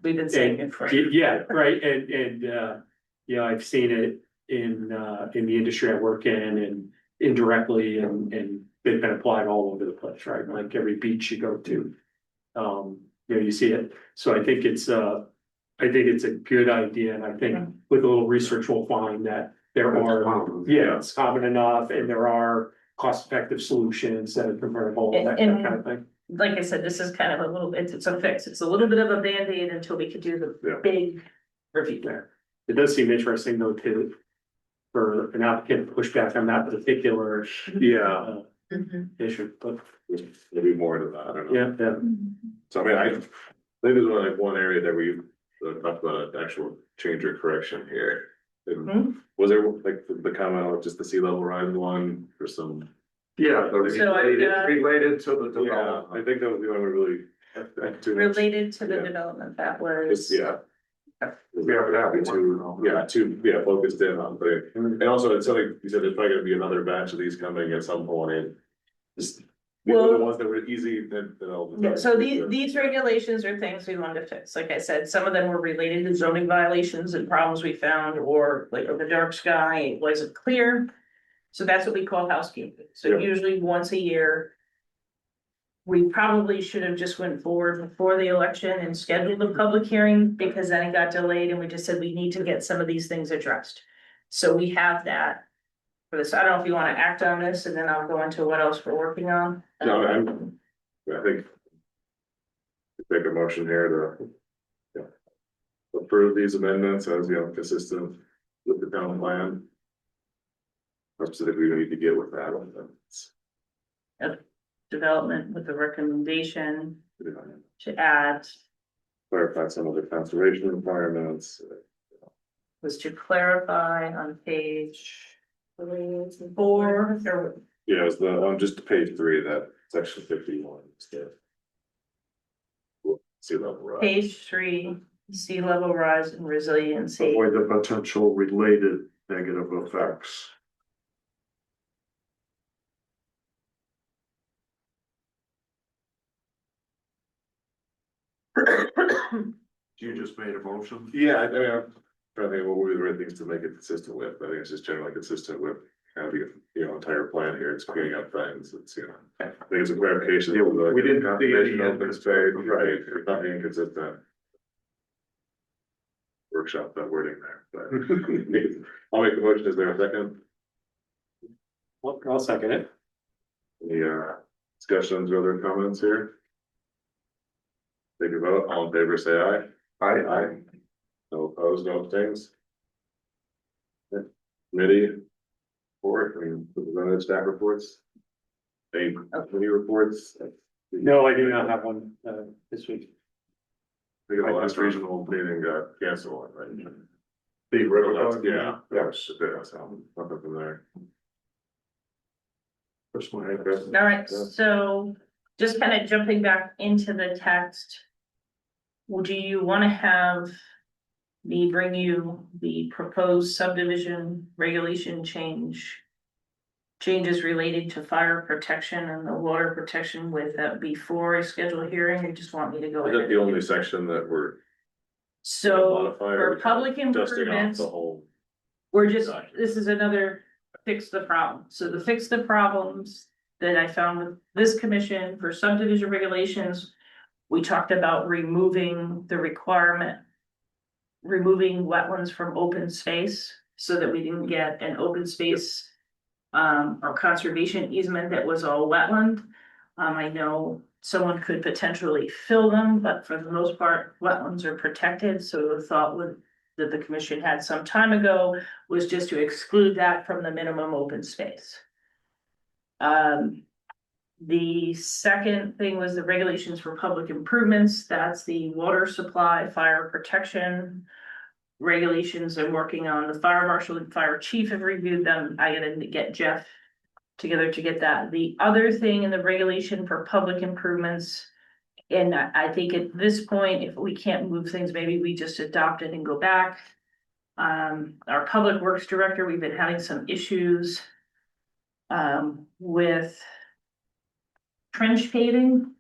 We've been saying it for. Yeah, right, and yeah, I've seen it in the industry I work in, and indirectly and they've been applied all over the place, right? Like every beach you go to. You see it. So I think it's a good idea, and I think with a little research, we'll find that there It's are, common. yeah, it's common enough, and there are cost-effective solutions that are convertible, that kind of thing. Like I said, this is kind of a little, it's a fix, it's a little bit of a Band-Aid until we could do the Yeah. big review. There. It does seem interesting though, to, for an applicant to push back on that particular, Yeah, issue, but, maybe more to that, I don't know. yeah. So I mean, I think there's only like one area that we talked about an actual change or correction here. And was there like the comment of just the sea level rise one for some? Yeah, the So I've related, got- related to the Yeah, I development. think that was the one we really. too much. Related to the Yeah. development, that Just, was. yeah. Yeah. Too focused in on, but, and also it's something, you said there's probably gonna be another batch of these coming at some point. Just, the Well- other ones that were easy, then I'll. Yeah, so these regulations are things we wanted to fix, like I said, some of them were related to zoning violations and problems we found, or like the dark sky, it wasn't clear. So that's what we call housekeeping, so Yeah. usually once a year. We probably should have just went forward before the election and scheduled a public hearing, because then it got delayed and we just said we need to get some of these things addressed. So we have that. For this, I don't know if you wanna act on this, and then I'll go into what else we're working on. No, I think. Make a motion here to. Yeah. Approve these amendments as, consistent with the town plan. How specific we need to get with that one. Development with the recommendation to add Clarify some of the conservation requirements. was to clarify on page 4, or Yeah, it was on just page 3, that section 51. instead. See level rise. page 3, sea level rise and resiliency. Avoid the potential related negative effects. You just made a motion? Yeah, I mean, I'm trying to think of what would be the right things to make it consistent with. I think it's just generally consistent with kind of the, entire plan here. It's cleaning up things. It's, I think it's a clarification. Yeah, we didn't see any Conservation open space, right, there's nothing inconsistent. Workshop that wording there, but I'll make the motion. Is there a second? Well, I'll second it. Any discussions or other comments here? Take a vote, all in favor, say aye. Aye. No opposed, no abstains. Okay. Committee report, representative staff reports. Any committee reports? No, I do not have one, this week. I think the last regional meeting got canceled, right? The river. Yeah, yes, it did, so nothing from there. First one, All right, so just kind of jumping back into the text. Do you want to have me bring you the proposed subdivision regulation changes related to fire protection and the water protection with that before I schedule a hearing, or just want me to go Is that ahead? the only section that we're? So modify, or for we public dusting off improvements, the whole? we're just, Gotcha. this is another fix the problem. So the fix the problems that I found with this commission for subdivision regulations, we talked about removing the requirement, removing wetlands from open space so that we didn't get an open space or conservation easement that was all wetland. I know someone could potentially fill them, but for the most part, wetlands are protected. So the thought that the commission had some time ago was just to exclude that from the minimum open space. The second thing was the regulations for public improvements. That's the water supply, fire protection regulations. I'm working on. The fire marshal and fire chief have reviewed them. I gotta get Jeff together to get that. The other thing in the regulation for public improvements, and I think at this point, if we can't move things, maybe we just adopt it and go back. Our public works director, we've been having some issues with trench paving.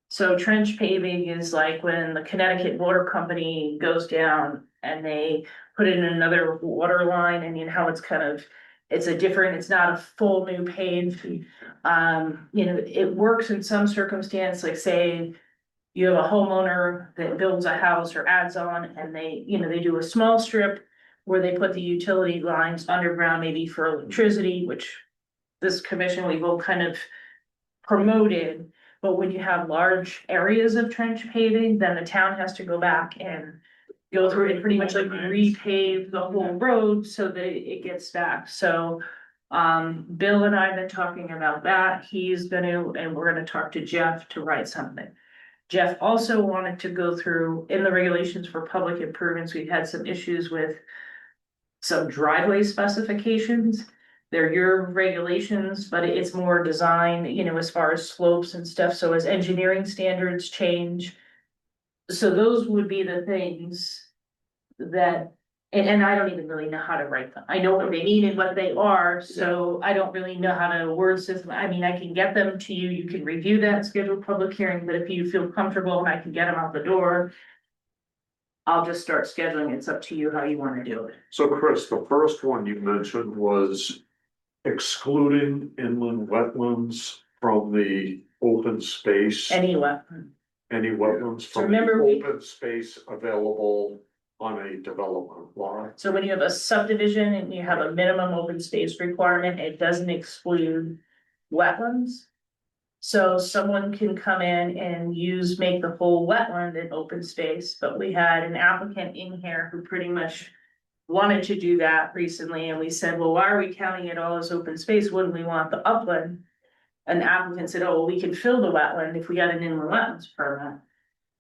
So trench paving is like when the Connecticut Water Company goes down and they put in another water line, and you know how it's kind of, It's a different, it's not a full new pave. You know, it works in some circumstance, like say. You have a homeowner that builds a house or adds on and they, you know, they do a small strip. Where they put the utility lines underground, maybe for electricity, which this commission, we both kind of promoted. But when you have large areas of trench paving, then the town has to go back and go through and pretty much like repave the whole road so that it gets back, so. Bill and I have been talking about that, he's gonna, and we're gonna talk to Jeff to write something. Jeff also wanted to go through, in the regulations for public improvements, we've had some issues with. Some driveway specifications, they're your regulations, but it's more design, you know, as far as slopes and stuff, so as engineering standards change. So those would be the things that, and I don't even really know how to write them, I know what they mean and what they are, so I don't really know how to word system, I mean, I can get them to you, you can review that, schedule public hearing, but if you feel comfortable and I can get them out the door. I'll just start scheduling, it's up to you how you wanna do it. So Chris, the first one you mentioned was excluding inland wetlands from the open space. Anyway, Any wetlands from the remember we- open space available on a development lot. so when you have a subdivision and you have a minimum open space requirement, it doesn't exclude wetlands. So someone can come in and make the whole wetland an open space, but we had an applicant in here who pretty much. Wanted to do that recently, and we said, well, why are we counting it all as open space, wouldn't we want the upland? And the applicant said, oh, well, we can fill the wetland if we got an inland wetlands permit.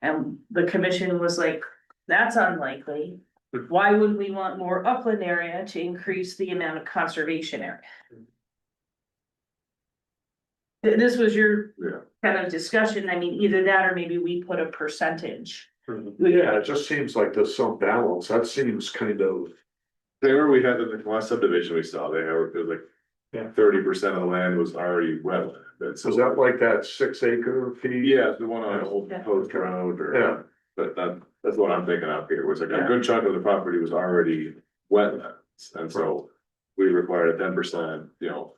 And the commission was like, that's unlikely, why would we want more upland area to increase the amount of conservation area? This was your kind of discussion, I mean, either that or maybe we put a percentage. Yeah, it just seems like there's some balance, that seems kind of. There we had the last subdivision we saw, it was like. Yeah. 30% of the land was already wetland, that's. Is that like that 6 acre feet? Yeah, the one on Old Yeah. Post Road Yeah. or, but that's what I'm thinking of here, was like a Yeah. good chunk of the property was already wetlands. And so we required a 10%, you know,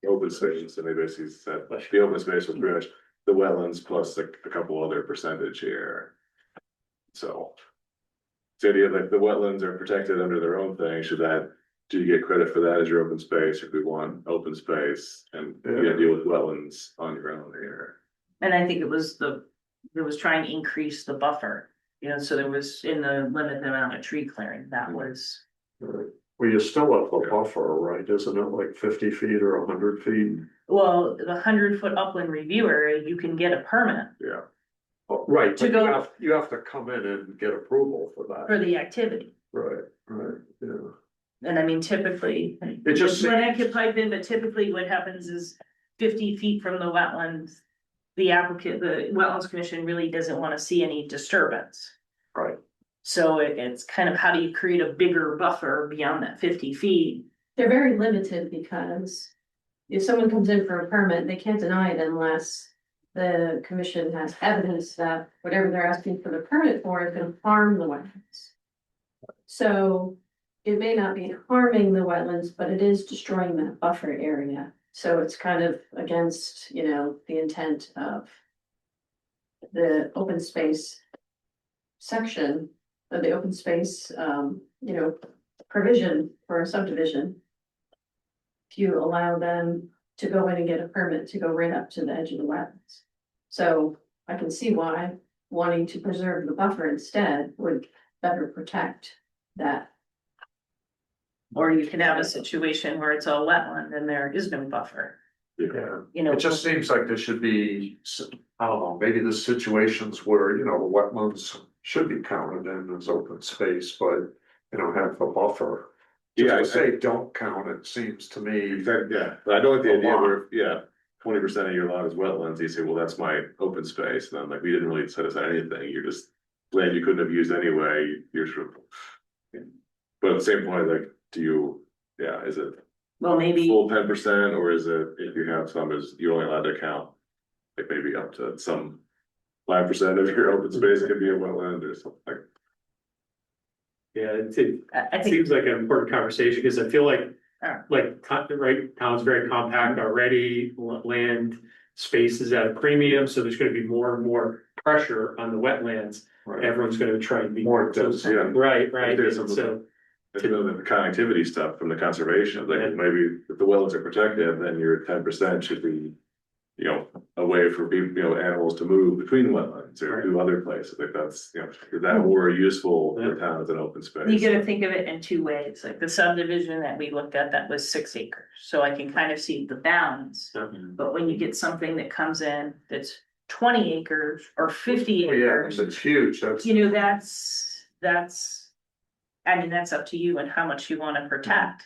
open space, and they basically said the open space was pretty much the wetlands plus a couple other percentage here. So. The idea that the wetlands are protected under their own thing, do you get credit for that as your open space, if we want open space and you gotta deal with wetlands on your own here? And I think it was trying to increase the buffer, you know, so there was in the limit the amount of tree clearing, that was. Well, you still have a buffer, right, isn't it like 50 feet or 100 feet? Well, the 100-foot upland review area, you can get a permit Yeah. Oh, right, To but go- you have to come in and get approval for that. for the activity. Right, yeah. And I mean, typically, It just when I seems, could pipe in, but typically what happens is 50 feet from the wetlands. The applicant, the wetlands commission really doesn't wanna see any disturbance. right, So it's kind of how do you create a bigger buffer beyond that 50 feet? They're very limited because if someone comes in for a permit, they can't deny it unless the commission has evidence that whatever they're asking for the permit for is gonna harm the wetlands. So it may not be harming the wetlands, but it is destroying that buffer area. So it's kind of against, you know, the intent of the open space section of the open space, you know, provision for a subdivision. If you allow them to go in and get a permit to go right up to the edge of the wetlands. So I can see why wanting to preserve the buffer instead would better protect that. Or you can have a situation where it's all wetland and there is no buffer, yeah. you know. It just seems like there should be, I don't know, maybe there's situations where, you know, the wetlands should be counted in as open space, but, you know, have a buffer. Yeah, Just to say don't count it seems to me. Exactly, yeah, but I don't like the A idea lot. where, yeah, 20% of your lot is wetlands, you say, well, that's my open space, and I'm like, we didn't really set aside anything, you're just. Land you couldn't have used anyway, you're sort of. But at the same point, like, is it Well, maybe, full 10%, or is it, if you have some, is you're only allowed to count? Like maybe up to some 5% of your open space could be a wetland or something like. Yeah, it I think, seems like an important conversation, because I feel like like, right, town's very compact already, land space is at a premium, so there's gonna be more and more pressure on the wetlands. Right. Everyone's gonna try and be. More dense, yeah. Right, right, There's some- so, If you know the connectivity stuff from the conservation, Yeah. like maybe if the wetlands are protected, then your 10% should be. You know, a way for people, you know, animals to move between wetlands or to other places, like that's, you know, is that more useful for town as an open space? You gotta think of it in two ways, like the subdivision that we looked at, that was 6 acres, so I can kind of see the bounds. But when you get something that comes in that's 20 acres or 50 Oh, yeah, acres, it's huge, that's. you know, that's. I mean, that's up to you and how much you wanna protect.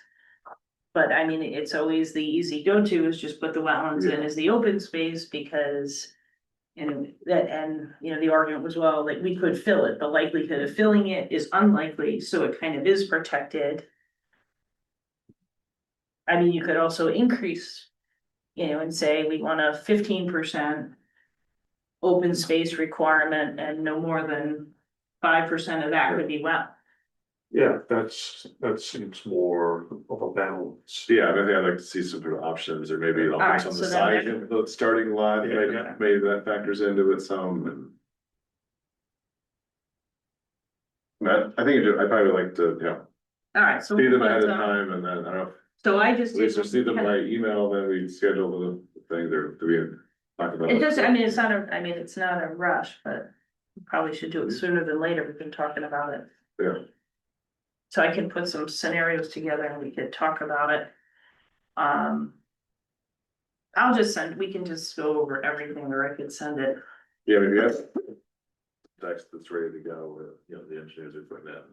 But I mean, it's always the easy go-to is just put the wetlands in as the open space because. And you know, the argument was, well, like, we could fill it, the likelihood of filling it is unlikely, so it kind of is protected. I mean, you could also increase, you know, and say we want a 15%. Open space requirement and no more than 5% of that could be wet. Yeah, that seems more of a balance. Yeah, I think I'd like to see some sort of options, or maybe Alright, almost on the so then side that- of the starting line, Yeah. maybe that factors into it some and. I think I'd probably like to, you know, Alright, so. see them ahead of time and then, I don't know, So I just. at least receive them by email, then we schedule the thing, there, do we talk about? It does, I mean, it's not a rush, but we probably should do it sooner than later, we've been talking about it. Yeah, So I can put some scenarios together and we could talk about it. We can just go over everything, or I could send it. yeah, maybe that's. Text that's ready to go, where, you know, the engineers are putting that.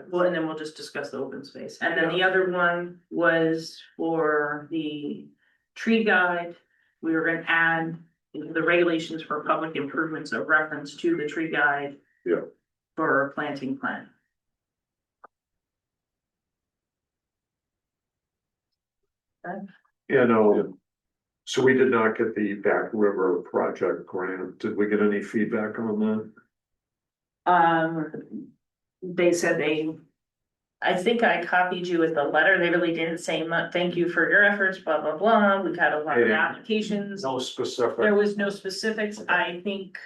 Well, and then we'll just discuss the open space. And then the other one was for the tree guide. We were gonna add the regulations for public improvements, a reference to the tree guide. Yeah. For a planting plan. You know, so we did not get the Back River project grant. Did we get any feedback on that? They said I think I copied you with the letter. They really didn't say much, thank you for your efforts, blah, blah, blah. We've had a lot of Yeah. applications. No specific. There was no specifics. I think,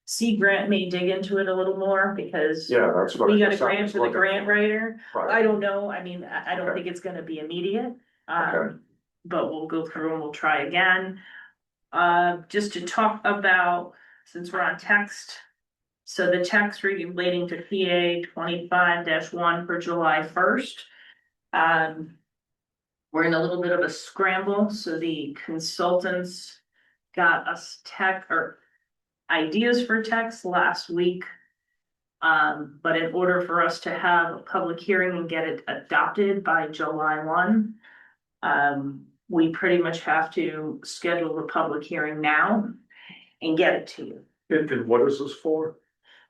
Sea Grant may dig into it a little more because Yeah, that's what. we I got a guess I grant was for the looking grant writer. Right. I don't know. I mean, I don't Okay. think it's gonna be immediate. Okay. But we'll go through and we'll try again. Just to talk about, since we're on text. So the text relating to PA 25-1 for July 1st. We're in a little bit of a scramble, so the consultants got us ideas for text last week. But in order for us to have a public hearing and get it adopted by July 1. We pretty much have to schedule the public hearing now and get it to you. And what is this for?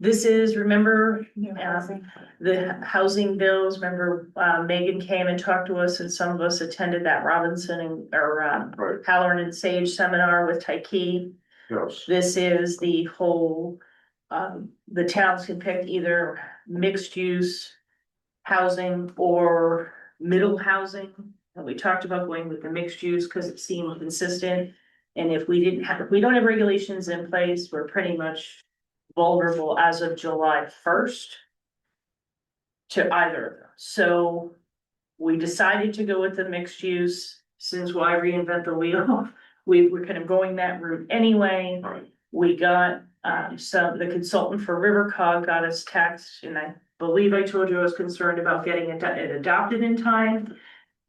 This is, remember, the housing bills, remember, Megan came and talked to us and some of us attended that Robinson Right. Halloran and Sage seminar with Tyke. Yes. This is the whole, the towns can pick either mixed use housing or middle housing. And we talked about going with the mixed use because it seemed consistent. And if we don't have regulations in place, we're pretty much vulnerable as of July 1st. To either of them. So we decided to go with the mixed use, since why reinvent the wheel? We're kind of going that route anyway. Right. We got, the consultant for Rivercog got us text, and I believe I told you I was concerned about getting it adopted in time.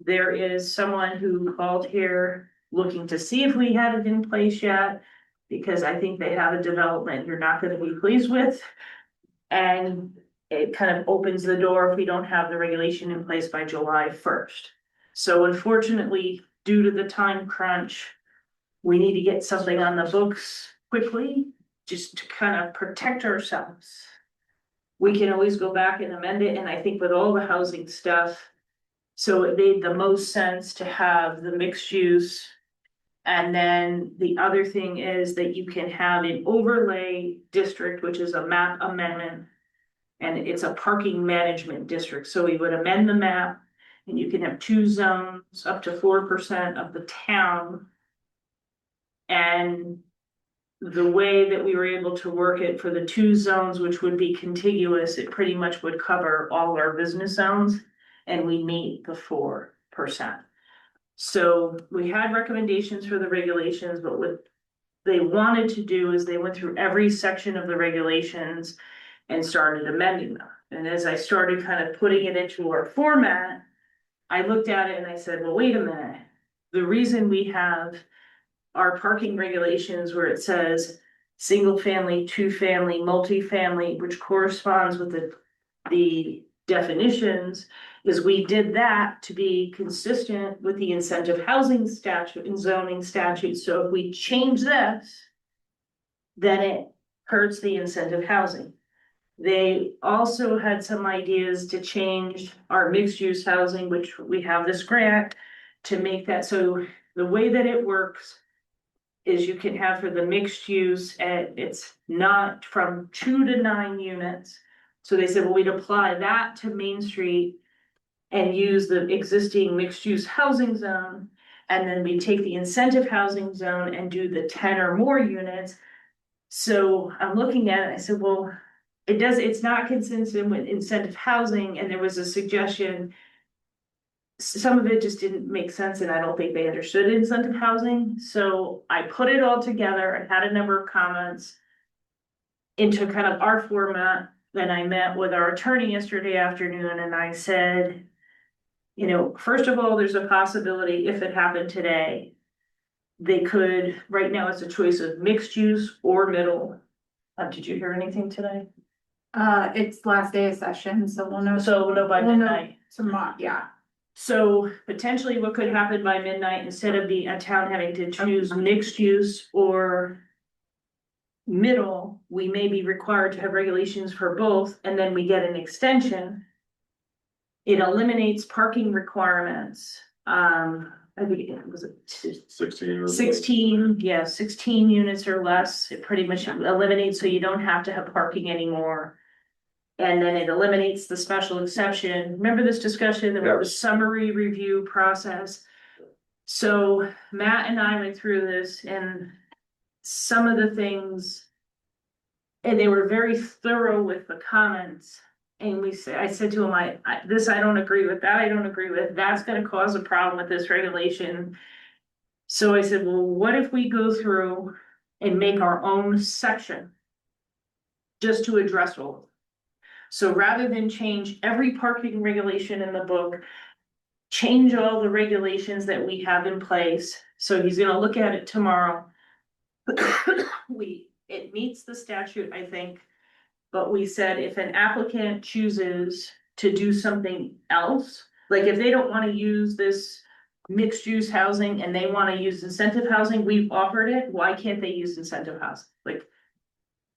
There is someone who called here looking to see if we had it in place yet, because I think they have a development you're not gonna be pleased with. And it kind of opens the door if we don't have the regulation in place by July 1st. So unfortunately, due to the time crunch, we need to get something on the books quickly, just to kind of protect ourselves. We can always go back and amend it, and I think with all the housing stuff, so it made the most sense to have the mixed use. And then the other thing is that you can have an overlay district, which is a map amendment. And it's a parking management district, so we would amend the map And you can have two zones up to 4% of the town. And the way that we were able to work it for the two zones, which would be contiguous, it pretty much would cover all our business zones. And we meet the 4%. So we had recommendations for the regulations, but what they wanted to do is they went through every section of the regulations and started amending them. And as I started kind of putting it into our format, I looked at it and I said, well, wait a minute. The reason we have our parking regulations where it says single family, two family, multifamily, which corresponds with the definitions, is we did that to be consistent with the incentive housing statute and zoning statute. So if we change this, then it hurts the incentive housing. They also had some ideas to change our mixed use housing, which we have this grant to make that. So the way that it works is you can have for the mixed use, and it's not from 2 to 9 units. So they said, well, we'd apply that to Main Street and use the existing mixed use housing zone. And then we take the incentive housing zone and do the 10 or more units. So I'm looking at it, I said, well, it's not consistent with incentive housing, and there was a suggestion. Some of it just didn't make sense, and I don't think they understood incentive housing, so I put it all together and had a number of comments into kind of our format. Then I met with our attorney yesterday afternoon, and I said, you know, first of all, there's a possibility if it happened today, they could, right now it's a choice of mixed use or middle. Did you hear anything today? It's last day of session, so we'll know. So we'll know by We'll know midnight. tomorrow, yeah. So potentially what could happen by midnight, instead of the town having to choose mixed use or middle, we may be required to have regulations for both, and then we get an extension. It eliminates parking requirements. I think it was 16. 16 units or less. It pretty much eliminates, so you don't have to have parking anymore. And then it eliminates the special exception. Remember this discussion about the summary review process? So Matt and I went through this, and some of the things, and they were very thorough with the comments. And I said to him, I don't agree with, that I don't agree with, that's gonna cause a problem with this regulation. So I said, well, what if we go through and make our own section just to address all of them? So rather than change every parking regulation in the book, change all the regulations that we have in place. So he's gonna look at it tomorrow. It meets the statute, I think, but we said if an applicant chooses to do something else, like if they don't wanna use this mixed use housing and they wanna use incentive housing, we've offered it, why can't they use incentive housing? Like,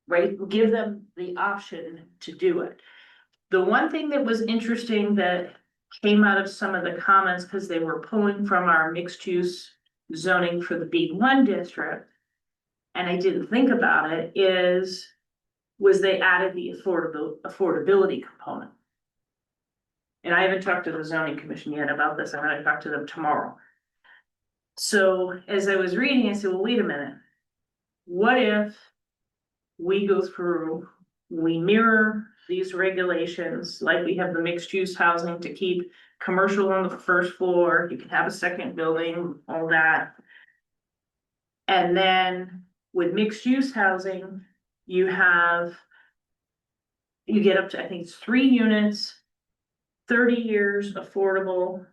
right, give them the option to do it. The one thing that was interesting that came out of some of the comments, because they were pulling from our mixed use zoning for the B1 district, and I didn't think about it, was they added the affordability component. And I haven't talked to the zoning commission yet about this. I'm gonna talk to them tomorrow. So as I was reading, I said, well, wait a minute. What if we go through, we mirror these regulations, like we have the mixed use housing to keep commercial on the first floor, you can have a second building, all that. And then with mixed use housing, you get up to, I think it's 3 units, 30 years affordable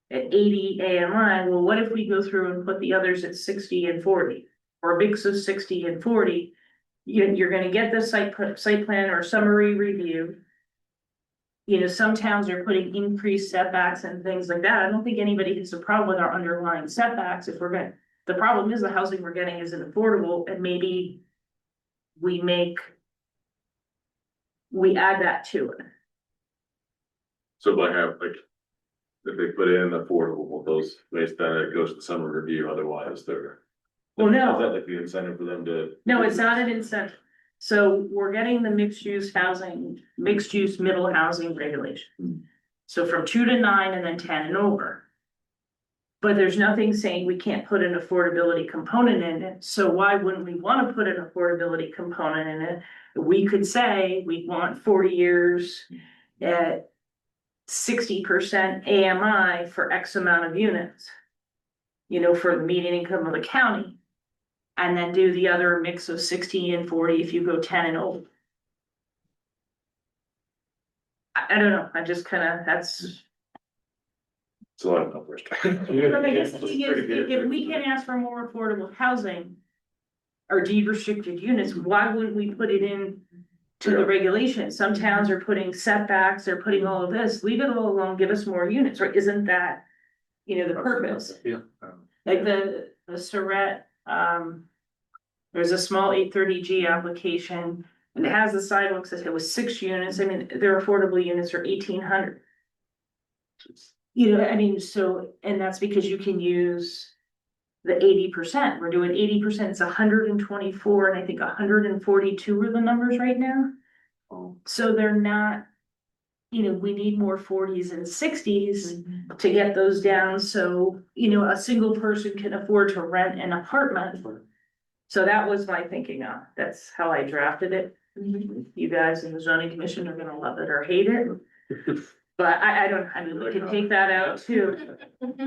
at 80 AMI. Well, what if we go through and put the others at 60 and 40, or a mix of 60 and 40? You're gonna get the site plan or summary review. You know, some towns are putting increased setbacks and things like that. I don't think anybody has a problem with our underlying setbacks if the problem is the housing we're getting isn't affordable, and maybe we add that to it. So by have, like, if they put in affordable, those, based on it goes to summer review, otherwise they're. Well, no. Is that like the incentive for them to? No, it's not an incentive. So we're getting the mixed use housing, mixed use middle housing regulation. So from 2 to 9 and then 10 and over. But there's nothing saying we can't put an affordability component in it, so why wouldn't we wanna put an affordability component in it? We could say we want 40 years at 60% AMI for X amount of units. You know, for the median income of the county. And then do the other mix of 60 and 40 if you go 10 and over. I don't know, I just kinda, that's. It's a lot of numbers. But I guess the thing is, if we can ask for more affordable housing. Or deed restricted units, why wouldn't we put it in to the regulations? Some towns are putting setbacks, they're putting all of this, leave it all alone, give us more units, right? Isn't that? You know, the purpose, Yeah. like the Surratt, there's a small 830G application. And it has the sidewalks that it was 6 units, I mean, their affordable units are 1,800. You know, I mean, so, and that's because you can use the 80%, we're doing 80%, it's 124, and I think 142 are the numbers right now. So they're not, you know, we need more 40s and 60s to get those down, so, you know, a single person can afford to rent an apartment. So that was my thinking on, that's how I drafted it. You guys in the zoning commission are gonna love it or hate it. But I don't, I mean, we can take that out too.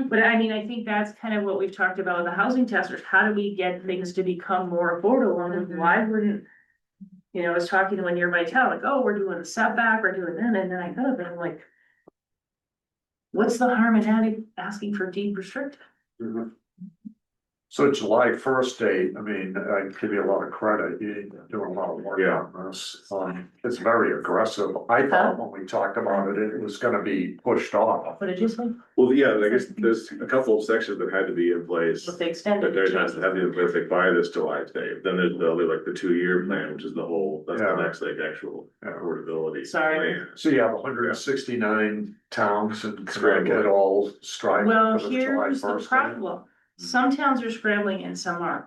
But I mean, I think that's kind of what we've talked about with the housing testers. How do we get things to become more affordable? And why wouldn't, you know, I was talking to a nearby town, like, oh, we're doing the setback, we're doing that, and then I thought of it, I'm like, what's the harm in asking for deed restricted? So July 1st date, I mean, I give you a lot of credit, you're doing a lot of work Yeah. on this. It's very aggressive. I thought when we talked about it, it was gonna be pushed off. What did you say? Well, yeah, I guess there's a couple of sections that had to be in place. With the But extended. there has to have the place like by this July date, then there's the other like the 2-year plan, which is the whole, that's the Yeah. next like actual affordability. Sorry. plan. So you have 169 towns in Connecticut all striving Well, for the July here's the 1st date. problem. Some towns are scrambling and some aren't.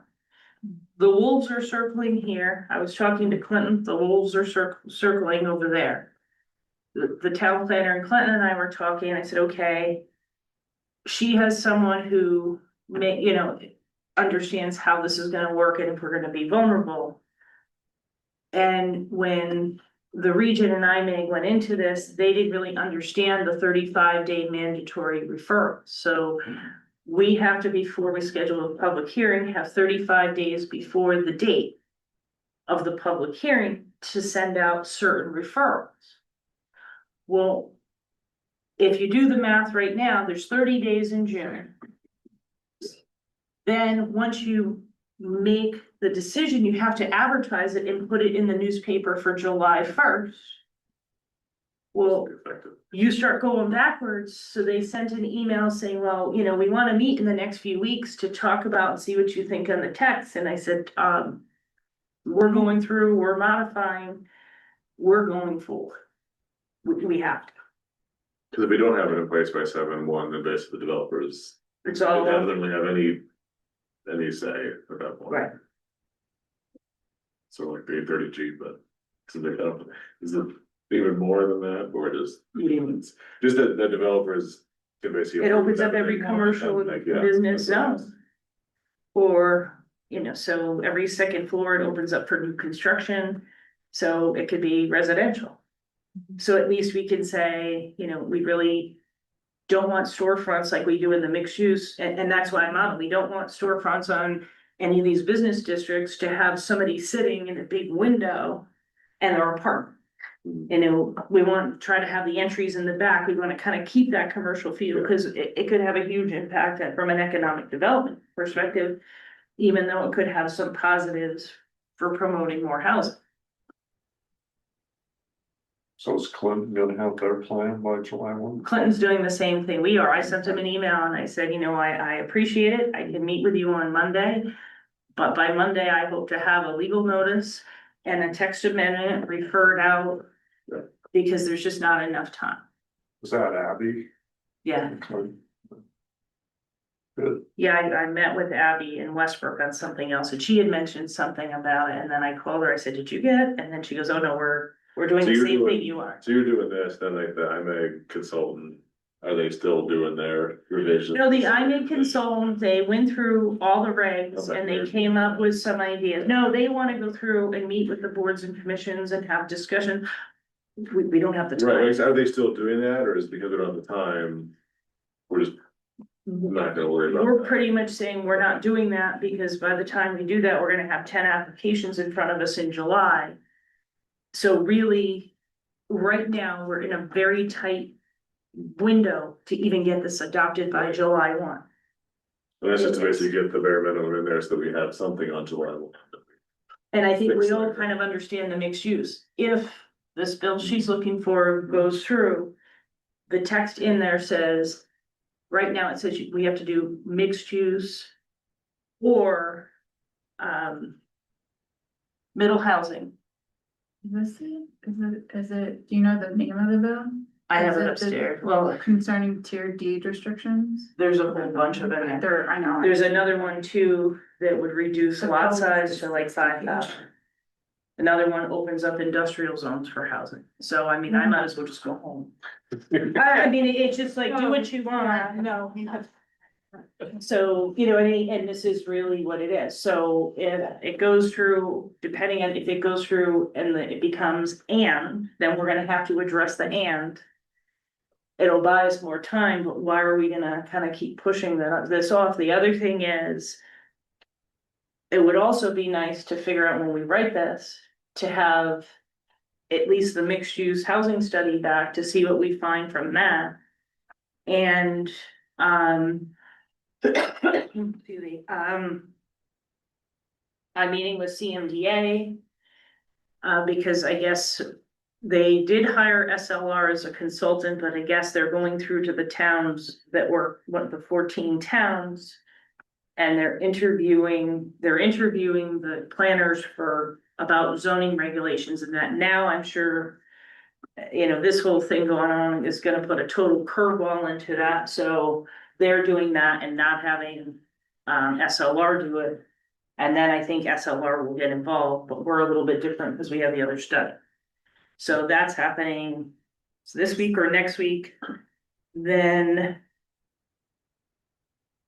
The wolves are circling here. I was talking to Clinton, the wolves are circling over there. The town planner in Clinton and I were talking, I said, okay. She has someone who may, you know, understands how this is gonna work and if we're gonna be vulnerable. And when the region and IMAG went into this, they didn't really understand the 35-day mandatory referral, so. We have to, before we schedule a public hearing, have 35 days before the date of the public hearing to send out certain referrals. Well, if you do the math right now, there's 30 days in June. Then once you make the decision, you have to advertise it and put it in the newspaper for July 1st. Well, you start going backwards, so they sent an email saying, well, you know, we wanna meet in the next few weeks to talk about and see what you think on the text, and I said, we're going through, we're modifying, we're going forward. We have to, Cause if we don't have it in place by 7/1, then basically the developers, it's they all, don't really have any say at that point. right, So like the 30G, but is it even more than that, or just that the developers can basically. it opens up every commercial Like, yeah, business that's zone. Or, you know, so every second floor it opens up for new construction, so it could be residential. So at least we can say, you know, we really don't want storefronts like we do in the mixed use, and that's why I'm on, we don't want storefronts on any of these business districts to have somebody sitting in a big window and their apartment. You know, we want to try to have the entries in the back, we want to kind of keep that commercial feel, because it could have a huge impact from an economic development perspective. Even though it could have some positives for promoting more housing. So is Clinton gonna have their plan by July 1? Clinton's doing the same thing we are. I sent him an email and I said, you know, I appreciate it. I can meet with you on Monday. But by Monday, I hope to have a legal notice and a text amendment referred out. Because there's just not enough time. Is that Abby? Yeah, Good. yeah, I met with Abby in Westbrook on something else and she had mentioned something about it. And then I called her, I said, did you get it? And then she goes, oh no, we're We're doing So the you're same doing- thing you are. So you're doing this, then like the I'm a consultant, are they still doing their revision? No, the IMID consultant, they went through all the regs Okay. and they came up with some ideas. No, they wanna go through and meet with the boards and commissions and have discussion. We don't have the Right, time. like, are they still doing that, or is it because we don't have the time? We're just not gonna worry about We're that. pretty much saying we're not doing that because by the time we do that, we're gonna have 10 applications in front of us in July. So really, right now, we're in a very tight window to even get this adopted by July 1. And that's just to basically get the bare minimum in there so that we have something on July 1. And I think we Fix all that. kind of understand the mixed use. If this bill she's looking for goes through, the text in there says, right now it says we have to do mixed use or middle housing. Is it, do you know the name of the bill? I have Is it the- upstairs. Well, Concerning tier deed restrictions? there's a whole bunch of it. I know. There's another one too that would reduce lot size to like 5,000. Another one opens up industrial zones for housing. So I mean, I might as well just go home. I mean, it's just like, do what you want. No. So, you know, and this is really what it is. So if it goes through, depending on if it goes through and it becomes and, then we're gonna have to address the and. It'll buy us more time, but why are we gonna kind of keep pushing this off? The other thing is, it would also be nice to figure out when we write this, to have at least the mixed use housing study back to see what we find from that. And, excuse me, I'm meeting with CMDA. Because I guess they did hire SLR as a consultant, but I guess they're going through to the towns that were, what, the 14 towns. And they're interviewing the planners for, about zoning regulations and that. Now I'm sure, you know, this whole thing going on is gonna put a total curveball into that, so they're doing that and not having SLR do it. And then I think SLR will get involved, but we're a little bit different because we have the other study. So that's happening this week or next week. Then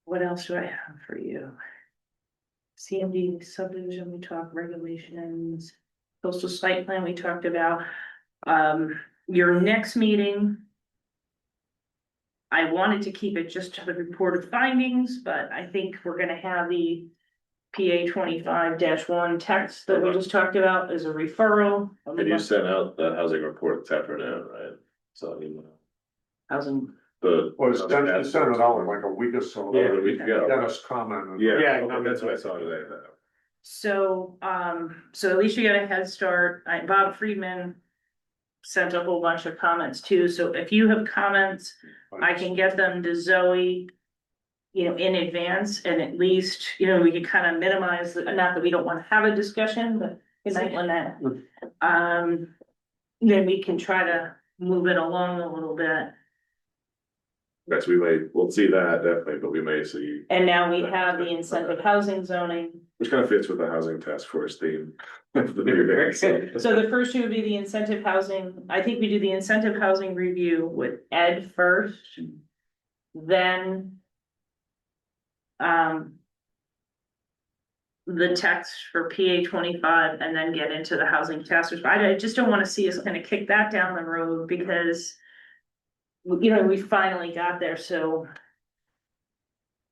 what else do I have for you? CMD subdivision, we talked regulations, coastal site plan, we talked about. Your next meeting, I wanted to keep it just to the report of findings, but I think we're gonna have the PA 25-1 text that we just talked about as a referral. And you sent out the housing report this afternoon, right? So, I mean, Housing, the. Well, it's sent it out like a week or so. Yeah, a week ago. Dennis commented. Yeah, okay, that's what I saw today. so, so at least you got a head start. Bob Friedman sent a whole bunch of comments too, so if you have comments, I can get them to Zoe, you know, in advance, and at least, you know, we could kind of minimize, not that we don't want to have a discussion, but it might want that. Then we can try to move it along a little bit. Yes, we'll see that definitely, but we may see, And now we have the incentive housing zoning. which kind of fits with the housing task force theme. of the meeting, so. So the first two would be the incentive housing. I think we do the incentive housing review with Ed first. Then the text for PA 25 and then get into the housing task force. I just don't want to see us kind of kick that down the road because, you know, we finally got there, so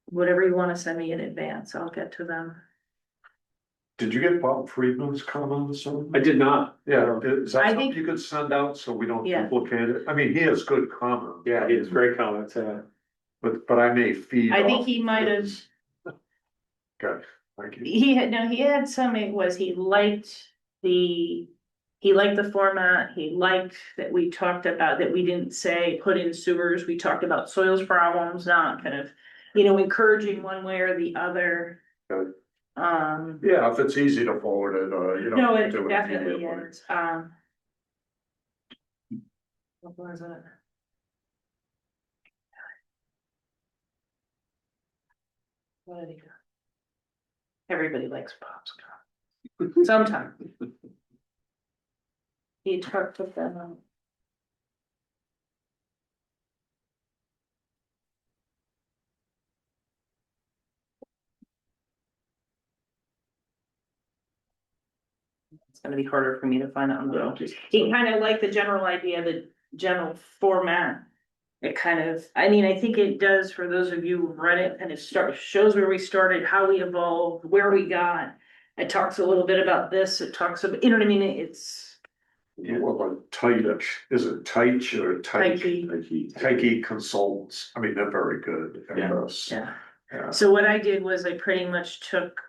whatever you want to send me in advance, I'll get to them. Did you get Bob Friedman's comments on? I did not. Yeah, is that I something think- you could send out so we don't Yeah. duplicate it? I mean, he has good comments. Yeah, he has great comments, But I may feed. I think off he might have, his. Okay, thank you. he had some, it was, he liked the format, he liked that we talked about, that we didn't say put in sewers, we talked about soils problems, not kind of, you know, encouraging one way or the other. Okay. Yeah, if it's easy to forward it, you know. no, it do definitely immediately. is, what was it? What did he go? Everybody likes popcorn. Sometimes. He took them out. It's gonna be harder for me to find out. He kind of liked the general idea, the general format. It kind of, I mean, I think it does, for those of you who've read it, and it shows where we started, how we evolved, where we got. It talks a little bit about this, it talks about, you know what I mean, it's Well, like Titus, is it Teich or Teich? Tyche. Teich Consultants, I mean, they're very good at this. Yeah. Yeah. So what I did was I pretty much took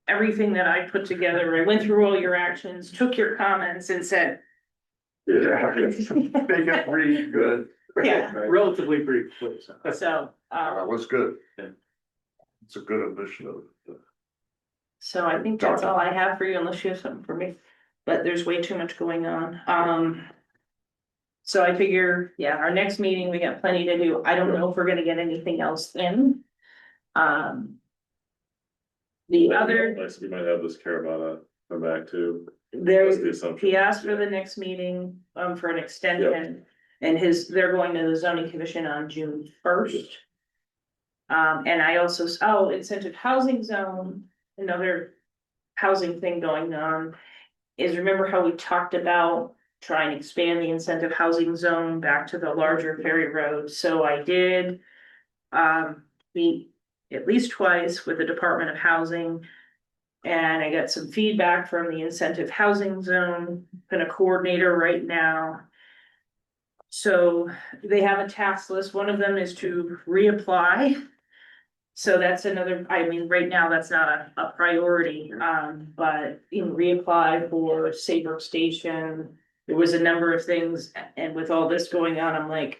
everything that I put together, I went through all your actions, took your comments and said. Yeah, they get really good. Yeah. Relatively brief, please. So, That was good. Yeah. It's a good initiative. so I think that's all I have for you, unless you have something for me, but there's way too much going on. So I figure, yeah, our next meeting, we got plenty to do. I don't know if we're gonna get anything else in. The other, Nice, we might have this Caravana come back too. there's, That's the assumption. he asked for the next meeting, for an extension. And they're going to the zoning commission on June 1st. And I also, incentive housing zone, another housing thing going on. Is remember how we talked about trying to expand the incentive housing zone back to the larger Ferry Road? So I did. Meet at least twice with the Department of Housing. And I got some feedback from the incentive housing zone, been a coordinator right now. So they have a task list. One of them is to reapply. So that's another, I mean, right now, that's not a priority, but reapply for Saybrook Station. There was a number of things, and with all this going on, I'm like,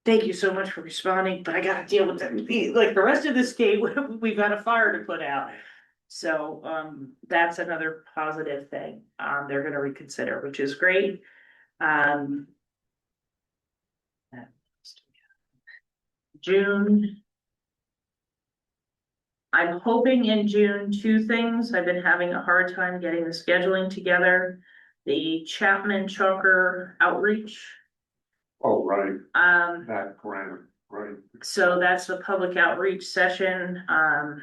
thank you so much for responding, but I gotta deal with the rest of this game, we've got a fire to put out. So, that's another positive thing, they're gonna reconsider, which is great. June. I'm hoping in June, two things. I've been having a hard time getting the scheduling together. The Chapman Chalker outreach. Oh, right, that grant, right. So that's the public outreach session. And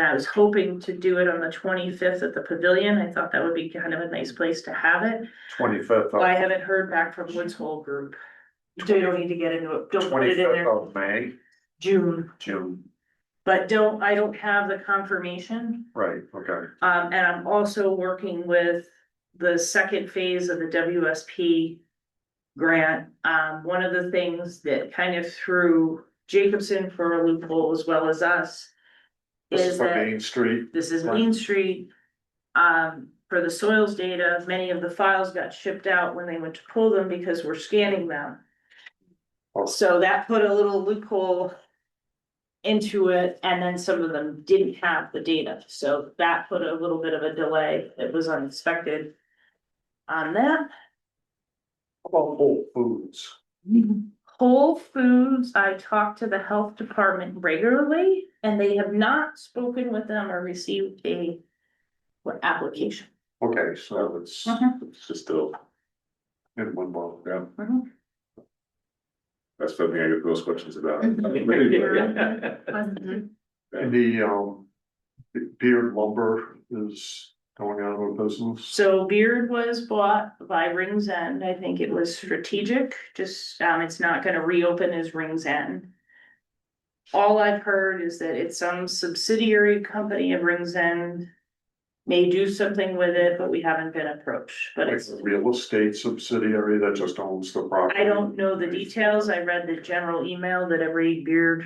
I was hoping to do it on the 25th at the pavilion. I thought that would be kind of a nice place to have it. 25th I haven't heard back from Woods Hole Group. So you don't need to get into it. Don't put it in 25th there. of May, June, June, but I don't have the confirmation. right, okay. And I'm also working with the second phase of the WSP grant. One of the things that kind of threw Jacobson for a loophole as well as us. This is Is for that Main Street, this is Main Street. For the soils data, many of the files got shipped out when they went to pull them because we're scanning them. Oh. So that put a little loophole into it, and then some of them didn't have the data, so that put a little bit of a delay. It was unexpected on that. about Whole Foods. Whole Foods, I talk to the health department regularly, and they have not spoken with them or received a application. Okay, so it's It's just still, in limbo, yeah. that's something I get those questions about. And the Beard Lumber is going out of business. So Beard was bought by Rings End. I think it was strategic, just, it's not gonna reopen as Rings End. All I've heard is that it's some subsidiary company of Rings End. May do something with it, but we haven't been approached, but Like it's, a real estate subsidiary that just owns the property. I don't know the details. I read the general email that every Beard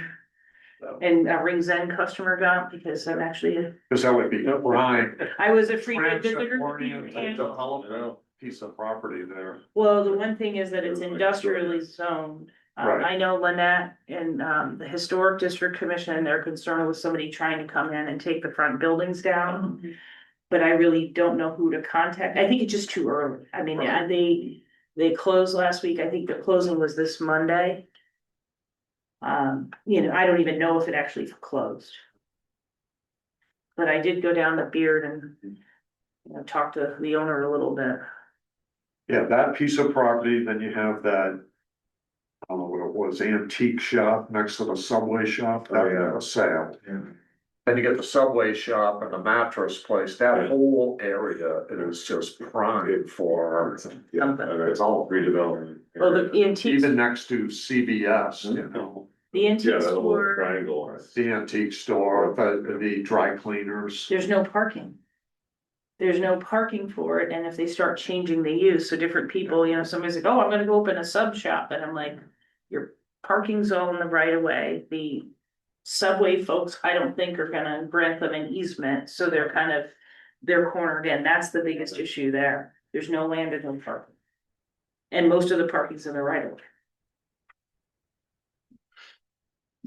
and Rings End customer got, because I'm actually, Cause that would be Ryan. I was a frequent visitor. Transit-oriented development piece of property there. Well, the one thing is that it's industrially zoned. Right. I know Lynette and, the Historic District Commission, they're concerned with somebody trying to come in and take the front buildings down. But I really don't know who to contact. I think it's just too early. I mean, Right. they closed last week. I think the closing was this Monday. I don't even know if it actually closed. But I did go down to Beard and, talk to the owner a little bit. Yeah, that piece of property, then you have that. I don't know what it was, antique shop next to the Subway shop, that had a sale. Then you get the Subway shop and the mattress place, that whole area is just prime for, Yeah, and it's all redevelopment. Well, the antique, even next to CVS, you know. the Yeah, antique that little store, triangle. The antique store, the dry cleaners. there's no parking. There's no parking for it, and if they start changing the use, so different people, you know, somebody's like, oh, I'm gonna go open a sub shop, and I'm like, your parking's all in the right of way, the. Subway folks, I don't think are gonna grant them an easement, so they're kind of, they're cornered in, that's the biggest issue there, there's no land and no parking. And most of the parking's in the right of way.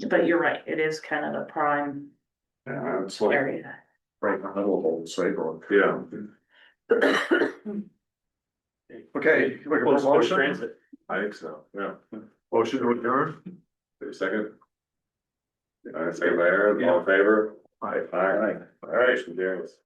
But you're right, it is kind of a prime Yeah, it's like area. right in the middle of Old Saybrook. Yeah. Okay, looking for a Close to motion, transit. I think so, yeah. motion to adjourn. Wait a second. Second by Aaron, all in favor? Aye. Aye. All right, motion carries.